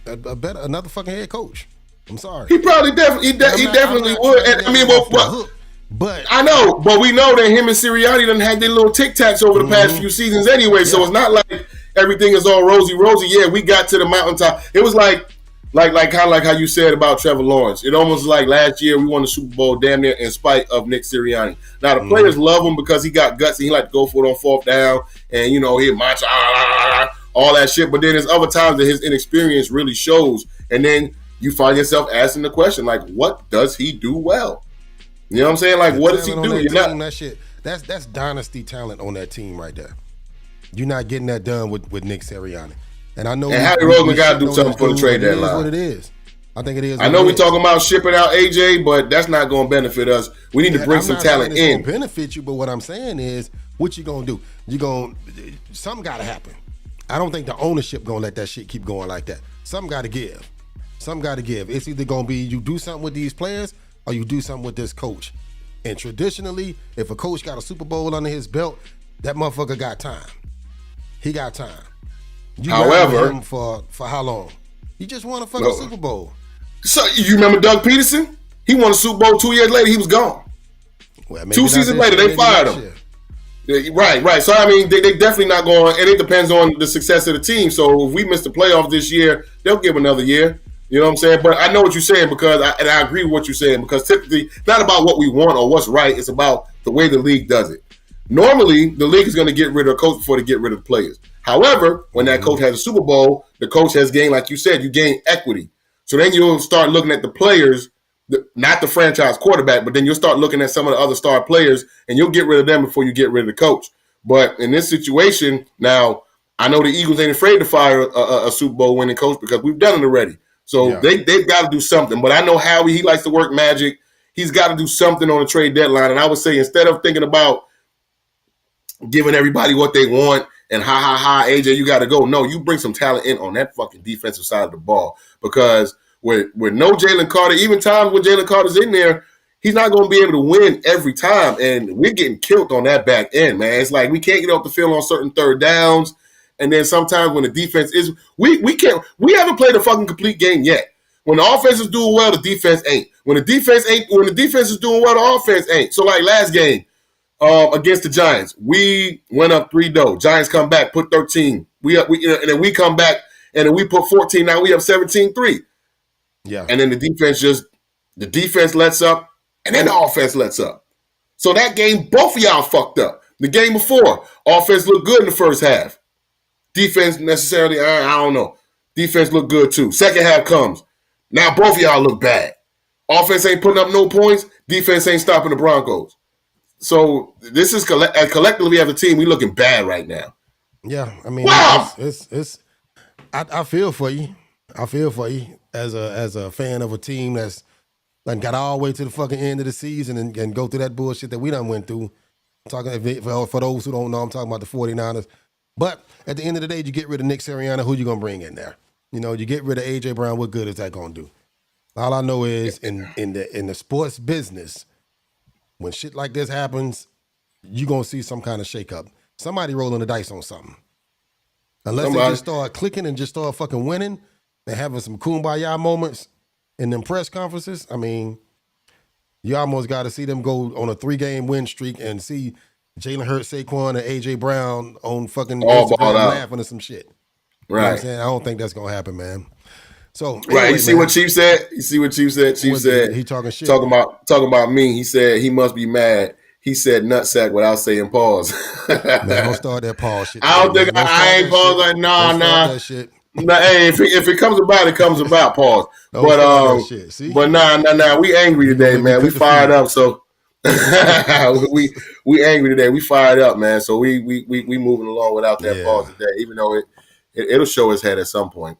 another fucking head coach. I'm sorry. He probably definitely would. And, I mean, but I know, but we know that him and Sirianni done had their little tic tacs over the past few seasons anyway. So it's not like everything is all rosy. Yeah, we got to the mountaintop. It was like kind of like how you said about Trevor Lawrence. It almost like last year we won the Super Bowl damn near in spite of Nick Sirianni. Now the players love him because he got guts and he like to go for it on fourth down and he mantra all that shit. But then there's other times that his inexperience really shows, and then you find yourself asking the question, like, what does he do well? You know what I'm saying? Like, what does he do? That shit, that's dynasty talent on that team right there. You're not getting that done with Nick Sirianni. And I know Harry Roseman got to do something for the trade deadline. It is what it is. I think it is. I know we're talking about shipping out AJ, but that's not going to benefit us. We need to bring some talent in. It's going to benefit you, but what I'm saying is, what you going to do? Something got to happen. I don't think the ownership going to let that shit keep going like that. Something got to give. Something got to give. It's either going to be you do something with these players or you do something with this coach. And traditionally, if a coach got a Super Bowl under his belt, that motherfucker got time. He got time. However, him for how long? He just won a fucking Super Bowl. So you remember Doug Peterson? He won a Super Bowl 2 years later. He was gone. Well, 2 seasons later, they fired him. Right. So, I mean, they definitely not going, and it depends on the success of the team. So, if we miss the playoffs this year, they'll give another year. You know what I'm saying? But I know what you're saying because I agree with what you're saying because typically it's not about what we want or what's right. It's about the way the league does it. Normally, the league is going to get rid of a coach before they get rid of the players. However, when that coach has a Super Bowl, the coach has gained, like you said, you gain equity. So then you'll start looking at the players, not the franchise quarterback, but then you'll start looking at some of the other star players and you'll get rid of them before you get rid of the coach. But in this situation, now, I know the Eagles ain't afraid to fire a Super Bowl winning coach because we've done it already. So they've got to do something. But I know Howie, he likes to work magic. He's got to do something on the trade deadline. And I would say instead of thinking about giving everybody what they want and AJ, you got to go. No, you bring some talent in on that fucking defensive side of the ball because with no Jalen Carter, even times when Jalen Carter's in there, he's not going to be able to win every time. And we're getting killed on that back end, man. It's like we can't get off the field on certain third downs. And then sometimes when the defense is, we haven't played a fucking complete game yet. When the offense is doing well, the defense ain't. When the defense is doing well, the offense ain't. So like last game against the Giants, we went up 3-0. Giants come back, put 13. And then we come back and then we put 14. Now we have 17-3. Yeah. And then the defense lets up, and then the offense lets up. So that game, both of y'all fucked up. The game before, offense looked good in the first half. Defense necessarily, I don't know. Defense looked good too. Second half comes. Now both of y'all look bad. Offense ain't putting up no points. Defense ain't stopping the Broncos. So this is collectively as a team, we looking bad right now. Yeah, I mean, wow. I feel for you. I feel for you as a fan of a team that's like got all the way to the fucking end of the season and go through that bullshit that we done went through. Talking for those who don't know, I'm talking about the 49ers. But at the end of the day, you get rid of Nick Sirianni, who you gonna bring in there? You know, you get rid of AJ Brown. What good is that gonna do? All I know is in the sports business, when shit like this happens, you gonna see some kind of shakeup. Somebody rolling the dice on something. Unless they just start clicking and just start fucking winning and having some kumbaya moments in them press conferences. I mean, you almost got to see them go on a 3-game win streak and see Jalen Hurts, Saquon, and AJ Brown on fucking Instagram laughing at some shit. Right. You know what I'm saying? I don't think that's gonna happen, man. So Right. anyway, You see man, what Chief said? You see what Chief said? Chief said, he talking shit. talking about me. He said he must be mad. He said nutsack without saying pause. Man, don't start that Paul shit I today, don't think man. Don't I start ain't that pause shit. like Don't start nah. that shit. Nah, hey, if it comes about, it comes about. Pause. Don't start that shit. See? But nah. We angry You gonna today, make me man. We cut the fired feed. up. So we angry today. We fired up, man. So we moving along without that Yeah. pause today, even though it'll show its head at some point.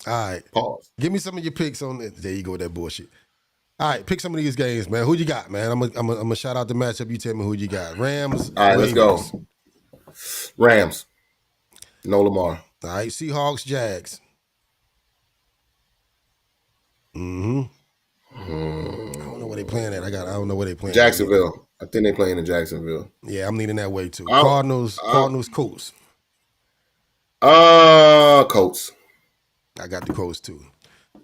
All right. Pause. Give me some of your picks on it. There you go with that bullshit. All right, pick some of these games, man. Who you got, man? I'm gonna shout out the matchup. You tell me who you got. Rams. All right, Ravens. let's go. Rams. No Lamar. All right, Seahawks, Jags. I don't know where they playing at. I don't know where they playing. Jacksonville. I think they playing in Jacksonville. Yeah, I'm leaning that way too. Cardinals, Colts. Colts. I got the Colts too.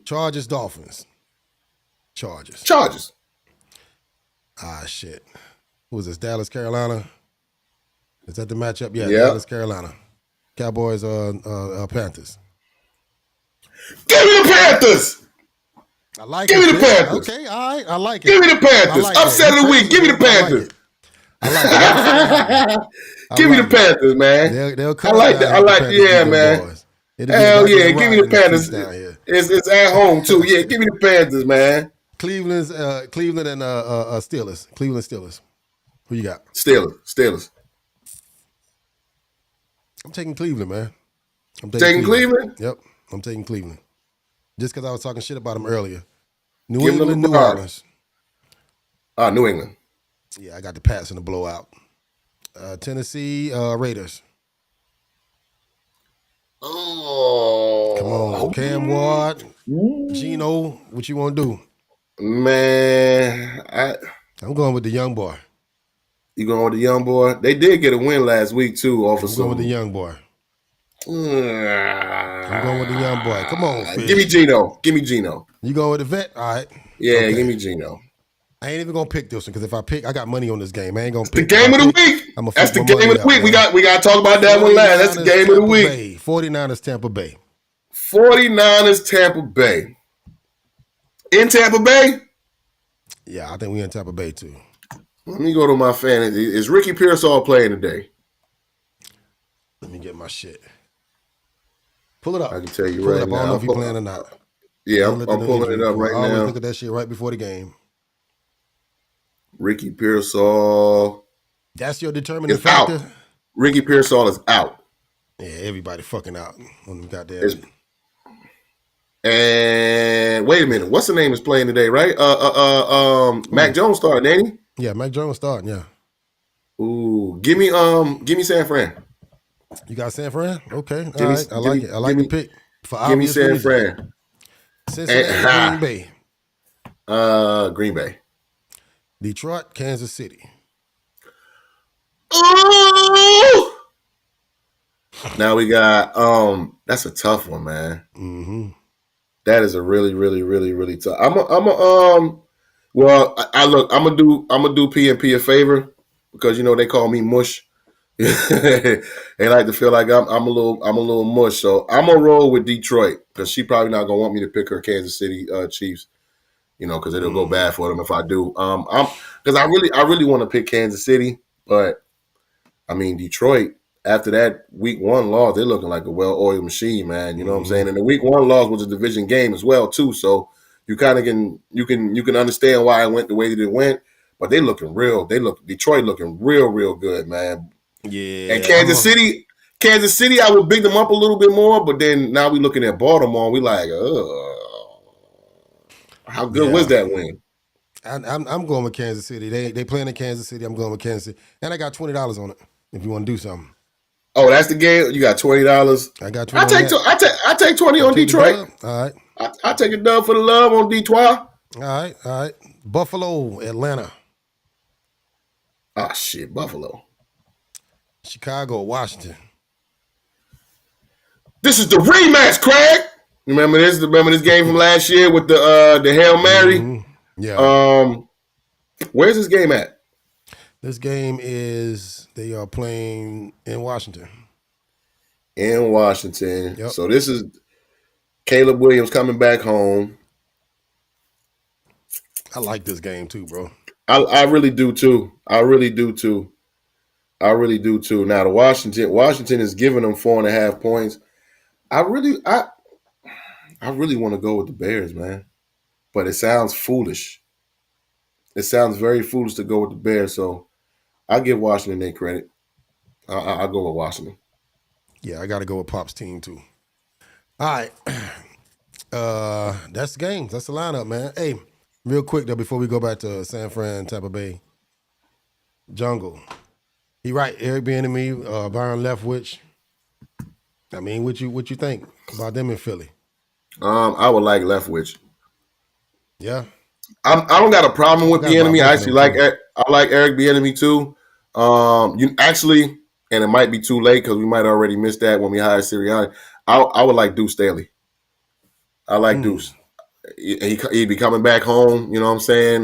Chargers, Dolphins. Chargers. Ah, shit. Who was this? Dallas, Carolina? Is that the matchup? Yeah, Yep. Dallas, Carolina. Cowboys, Panthers. Give me the Panthers. I like Give it. me the Panthers. Okay, all right. I like it. Give me the Panthers. Like Upset of the week. Give me the Panthers. I like it. Give me the Panthers, man. They'll cut I like us that. down I here, like, the Panthers yeah, beat them man. boys. It'll be Hell a yeah. goddamn Give me riot the in Panthers. streets down here. It's at home, too. Yeah, give me the Panthers, man. Cleveland and Steelers. Cleveland Steelers. Who you got? Steelers. I'm taking Cleveland, man. I'm Taking Cleveland? Yep, I'm taking Cleveland. Just because I was talking shit about them earlier. New Give them England, the New bar. Orleans. New England. Yeah, I got the Pats in the blowout. Tennessee, Raiders. Oh. Come on, Cam Ward, Gino, what you want to do? Man, I'm going with the young boy. you going with the young boy? They did get a win last week, too, off of I'm going with the young boy. I'm going with the young boy. Come on, Fish. Give me Gino. You going with the vet? All right. Yeah, Okay. give me Gino. I ain't even gonna pick this one because if I pick, I got money on this game. I ain't gonna pick The game of the week. That's the game of the week. We got to talk about that one last. That's the game of the week. 49ers, Tampa Bay. 49ers, Tampa Bay. In Tampa Bay? Yeah, I think we in Tampa Bay too. Let me go to my fantasy. Is Ricky Pearsall playing today? Let me get my shit. Pull it up. I can tell you Pull right it up. now. I don't know if he's playing or not. Yeah, I'm pulling it up right I always now. look at that shit right before the game. Ricky Pearsall. That's your determining It's factor? out. Ricky Pearsall is out. Yeah, everybody fucking out on them goddamn. And wait a minute, what's the name is playing today, right? Mac Jones starting, ain't he? Yeah, Mac Jones starting, yeah. Ooh, give me San Fran. You got San Fran? Okay. All right. I like it. I like the pick. For Give me obvious San reasons. Fran. Cincinnati, Green Bay. Green Bay. Detroit, Kansas City. Ooh! Now we got that's a tough one, man. Mm-hmm. That is a really, really, really, really tough. Well, I'm gonna do PNP a favor because they call me mush. They like to feel like I'm a little mush. So I'm gonna roll with Detroit because she probably not gonna want me to pick her Kansas City Chiefs. Because it'll go bad for them if I do. Because I really want to pick Kansas City, but I mean Detroit. After that week 1 loss, they're looking like a well-oiled machine, man. You know what I'm saying? And the week 1 loss was a division game as well, too. So you kind of can understand why it went the way that it went. But Detroit looking real good, man. Yeah. And Kansas City, I would big them up a little bit more. But then now we looking at Baltimore, and we like, how good was that win? I'm going with Kansas City. They playing in Kansas City. I'm going with Kansas City, and I got $20 on it. If you want to do something. Oh, that's the game. You got $20. I got 20. I take 20 on Detroit. All right. I take a dub for the love on Detroit. All right. Buffalo, Atlanta. Ah, shit, Buffalo. Chicago, Washington. This is the rematch, Craig. Remember this game from last year with the Hail Mary? Mm-hmm. Yeah. Where's this game at? This game they are playing in Washington. In Washington. Yep. So this is Caleb Williams coming back home. I like this game too, bro. I really do too. I really do too. I really do too. Now the Washington is giving them 4.5 points. I really want to go with the Bears, man. But it sounds foolish. It sounds very foolish to go with the Bears. So I give Washington their credit. I'll go with Washington. Yeah, I got to go with Pop's team too. All right. That's the games. That's the lineup, man. Hey, real quick though, before we go back to San Fran, Tampa Bay, Jungle. He right. Eric Bieniemy, Byron Leftwich. I mean, what you think about them in Philly? I would like Leftwich. Yeah. I don't got a problem with Bieniemy. I actually like Eric Bieniemy too. You actually, and it might be too late because we might already missed that when we hired Sirianni. I would like Deuce Staley. I like Deuce. He'd be coming back home. You know what I'm saying?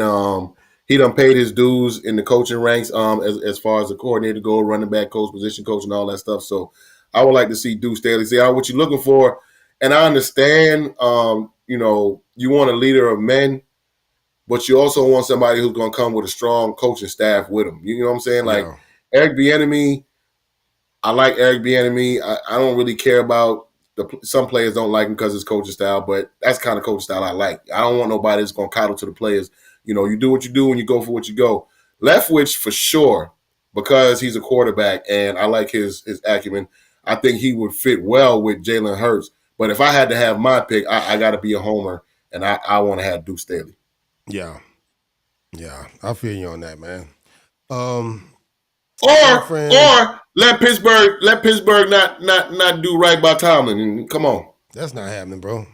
He done paid his dues in the coaching ranks. As far as the coordinator go, running back coach, position coach, and all that stuff. So I would like to see Deuce Staley. See what you're looking for, and I understand. You know, you want a leader of men, but you also want somebody who's going to come with a strong coaching staff with him. You know what I'm saying? Like Eric Bieniemy. I like Eric Bieniemy. I don't really care about some players don't like him because of his coaching style, but that's the kind of coaching style I like. I don't want nobody that's going to coddle to the players. You know, you do what you do and you go for what you go. Leftwich for sure because he's a quarterback and I like his acumen. I think he would fit well with Jalen Hurts. But if I had to have my pick, I got to be a homer, and I want to have Deuce Staley. Yeah. I feel you on that, man. Or let Pittsburgh not do right by Tomlin. And come on, that's not happening, bro.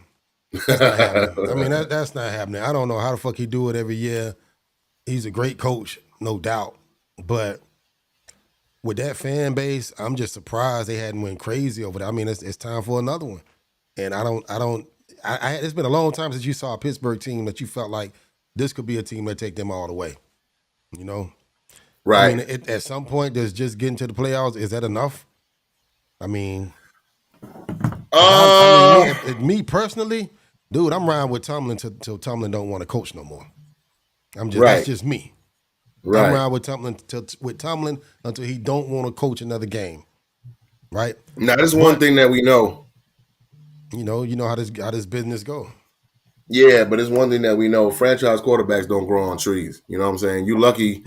That's not happening. I mean, that's not happening. I don't know how the fuck he do it every year. He's a great coach, no doubt. But with that fan base, I'm just surprised they hadn't went crazy over that. I mean, it's time for another one. And it's been a long time since you saw a Pittsburgh team that you felt like this could be a team that take them all the way. You know? Right. I mean, at some point, does just getting to the playoffs, is that enough? I mean, me personally, dude, I'm riding with Tomlin till Tomlin don't want to coach no more. That's just me. Right. I'm riding with Tomlin until he don't want to coach another game. Right. Now, there's one thing that we know. You know how this business go. Yeah, but it's one thing that we know. Franchise quarterbacks don't grow on trees. You know what I'm saying? You lucky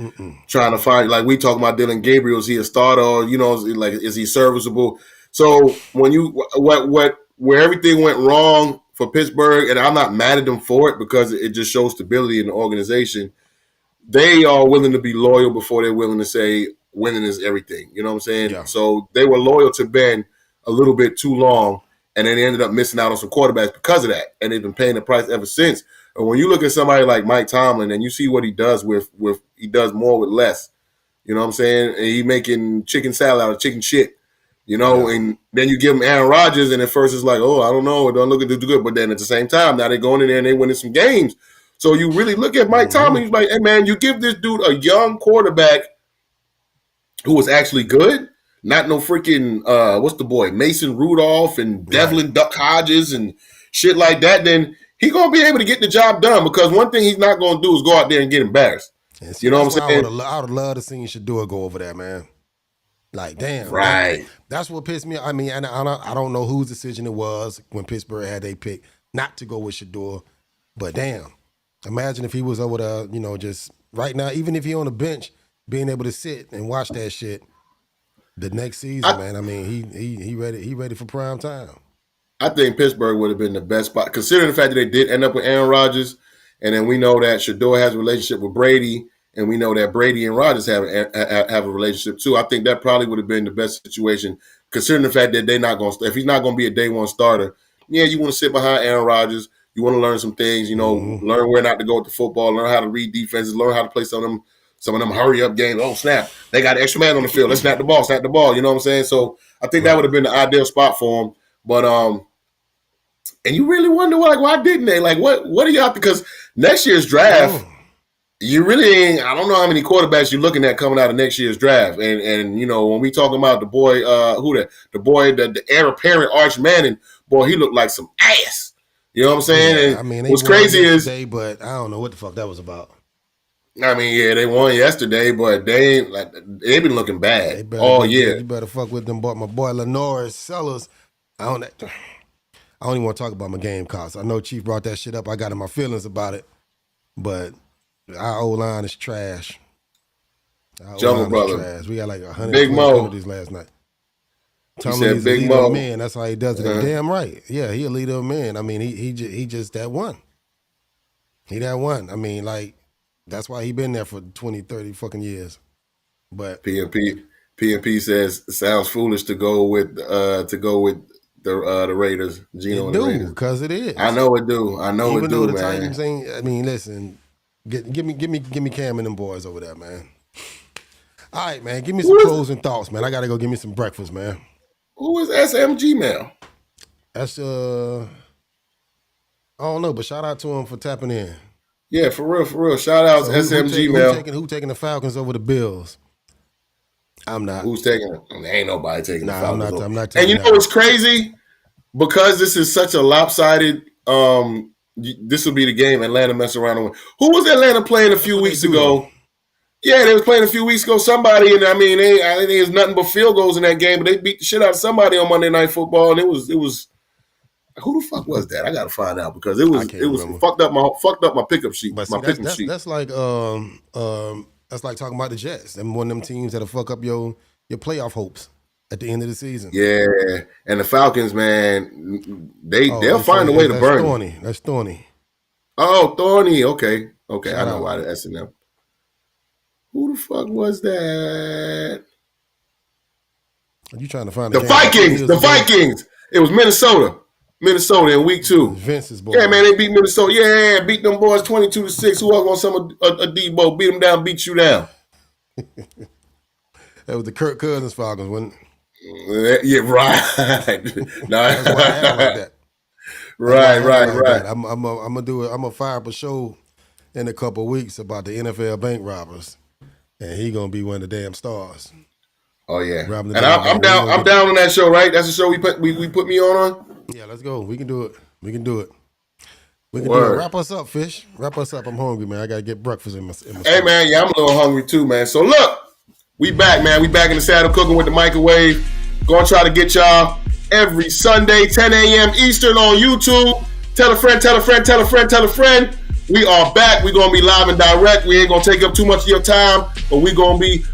trying to find, like we talking about Dylan Gabriel, is he a starter or, you know, like, is he serviceable? So when where everything went wrong for Pittsburgh, and I'm not mad at them for it because it just shows stability in the organization, they are willing to be loyal before they're willing to say winning is everything. You know what I'm saying? Yeah. So they were loyal to Ben a little bit too long. And then they ended up missing out on some quarterbacks because of that. And they've been paying the price ever since. And when you look at somebody like Mike Tomlin and you see what he does with he does more with less. You know what I'm saying? And he making chicken salad out of chicken shit. You know, and then you give him Aaron Rodgers, and at first it's like, oh, I don't know, it don't look too good. But then at the same time, now they're going in there and they're winning some games. So you really look at Mike Tomlin, he's like, hey, man, you give this dude a young quarterback who was actually good. Not no freaking, what's the boy, Mason Rudolph and Devlin Duck Hodges and shit like that, then he going to be able to get the job done because one thing he's not going to do is go out there and get embarrassed. You know what I'm saying? I would have loved to see Shador go over there, man. Like, damn. Right. That's what pissed me off. I mean, and I don't know whose decision it was when Pittsburgh had their pick not to go with Shador, but damn. Imagine if he was over there, you know, just right now, even if he on the bench, being able to sit and watch that shit. The next season, man. I mean, he ready for prime time. I think Pittsburgh would have been the best spot, considering the fact that they did end up with Aaron Rodgers, and then we know that Shador has a relationship with Brady, and we know that Brady and Rodgers have a relationship too. I think that probably would have been the best situation, considering the fact that they're not going to. If he's not going to be a day one starter, yeah, you want to sit behind Aaron Rodgers. You want to learn some things, you know, learn where not to go with the football, learn how to read defenses, learn how to play some of them hurry-up games. Oh, snap. They got an extra man on the field. Let's snap the ball. You know what I'm saying? So I think that would have been the ideal spot for him. But, and you really wonder, like, why didn't they? Like, what are y'all – because next year's draft, you really ain't – I don't know how many quarterbacks you're looking at coming out of next year's draft. And you know, when we talking about the boy, the heir apparent Arch Manning, boy, he looked like some ass. You know what I'm saying? Yeah, And I mean, they what's won crazy is, yesterday, but I don't know what the fuck that was about. I mean, yeah, they won yesterday, but they ain't like they've been looking They bad better all go get. year. You better fuck with them. Boy, my boy Lenore Sellers. I don't. I don't even want to talk about my game costs. I know Chief brought that shit up. I got in my feelings about it, but our O-line is trash. Our Jungle O-line is Brother, trash. We got like Big 120 Mo. penalties last night. He Tomlin said needs a Big leader of Mo. men. That's how he does it. And damn right. Yeah, he a leader of men. I mean, he just that one. He that one. I mean, like, that's why he been there for 20, 30 fucking years. But PNP says it sounds foolish to go with the Raiders. Gino it and the do, Raiders. because it is. I know it do. Even though the man. Titans ain't, I mean, listen, give me Cam and them boys over there, man. All right, man, give me some closing thoughts, man. I gotta go get me some breakfast, man. Who is SMG Mail? That's I don't know, but shout out to him for tapping in. Yeah, for real. Shout out to SMG Mail. Who taking the Falcons over the Bills? I'm not. Who's taking it? Ain't nobody taking the Falcons over. I'm not taking And you know what's crazy? Because this is such a lopsided. This will be the game Atlanta mess around and win. Who was Atlanta playing a few weeks ago? Yeah, they was playing a few weeks ago. Somebody, and I mean, I think it's nothing but field goals in that game, but they beat the shit out of somebody on Monday Night Football, and it was. Who the fuck was that? I gotta find out because it was fucked up my pickup sheet. But my pickup sheet. That's like talking about the Jets. Them one of them teams that'll fuck up your playoff hopes at the end of the season. Yeah, and the Falcons, man, they'll find a way to burn. Thorny. That's Thorny. Oh, Thorny. Okay. Shout I know out. why the S&M. Who the fuck was that? Are you trying to find the Vikings? The Vikings. It was Minnesota in week 2. Vince's boy. Yeah, man, they beat Minnesota. Yeah, beat them boys 22-6. Who else want a Debo? Beat them down, beat you down. That was the Kirk Cousins Falcons, wasn't it? Yeah, right. That's why I act like that. Right. I'm gonna fire up a show in a couple of weeks about the NFL bank robbers, and he gonna be one of the damn stars. Oh yeah, and I'm down. I'm down on that show. Right, that's the show we put me on. Yeah, let's go. We can do it. We can do it. Wrap us up, Fish. Wrap us up. I'm hungry, man. I gotta get breakfast in my Hey, man. Yeah, I'm a little hungry too, man. So look, we back, man. We back in the saddle cooking with the microwave. Gonna try to get y'all every Sunday, 10 a.m. Eastern on YouTube. Tell a friend, tell a friend, tell a friend, tell a friend. We are back. We're going to be live and direct. We ain't going to take up too much of your time, but we're going to be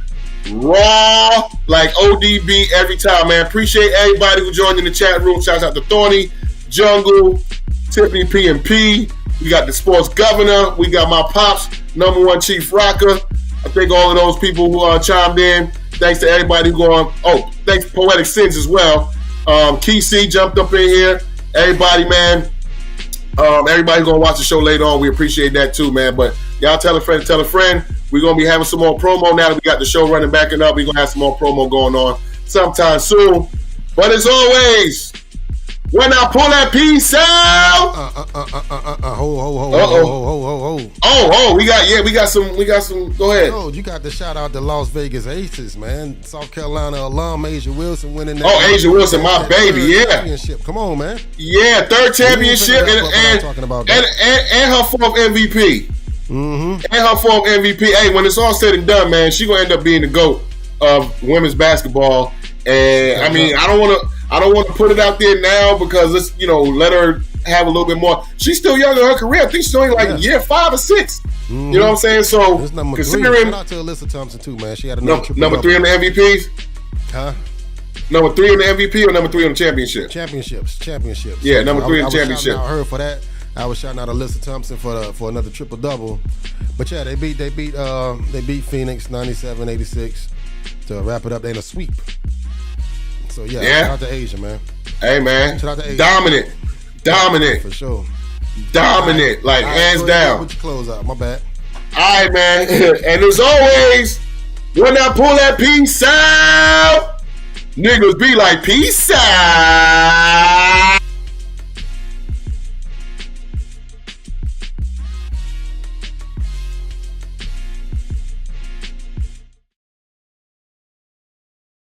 raw like ODB every time, man. Appreciate everybody who joined in the chat room. Shout out to Thorny, Jungle, Tiffany P&P. We got the sports governor. We got my pops, #1 Chief Rocker. I think all of those people who chimed in. Thanks to everybody who going. Oh, thanks to Poetic Sins as well. Key C jumped up in here. Everybody, man. Everybody's gonna watch the show later on. We appreciate that too, man. But y'all tell a friend, tell a friend. We're gonna be having some more promo now that we got the show running back and up. We're gonna have some more promo going on sometime soon. But as always, when I pull that piece out, we got some. Go ahead. Oh, you got to shout out the Las Vegas Aces, man. South Carolina alum Asia Wilson winning that. Oh, Asia Wilson, my baby, yeah. Championship. Come on, man. Yeah, 3rd championship and her 4th MVP. Mm-hmm. And her 4th MVP. Hey, when it's all said and done, man, she gonna end up being the GOAT of women's basketball. And I mean, I don't want to put it out there now because let's let her have a little bit more. She's still young in her career. I think she's only like year 5 or 6. Mm-hmm. You know what I'm saying? So considering, shout out to Alyssa Thompson too, man. She had another number 3 on the MVPs. Huh? Number 3 on the MVP or number 3 on the championship? Championships. Yeah, number 3 on the championship. I heard for that. I was shouting out Alyssa Thompson for another triple double. But yeah, they beat Phoenix 97-86 to wrap it up. They in a sweep. So yeah, shout out to Asia, man. Hey man, shout out to Asia. Dominant for sure. Dominant, like hands down. Put your clothes out. My bad. All right, man. And as always, when I pull that piece out, niggas be like, peace out.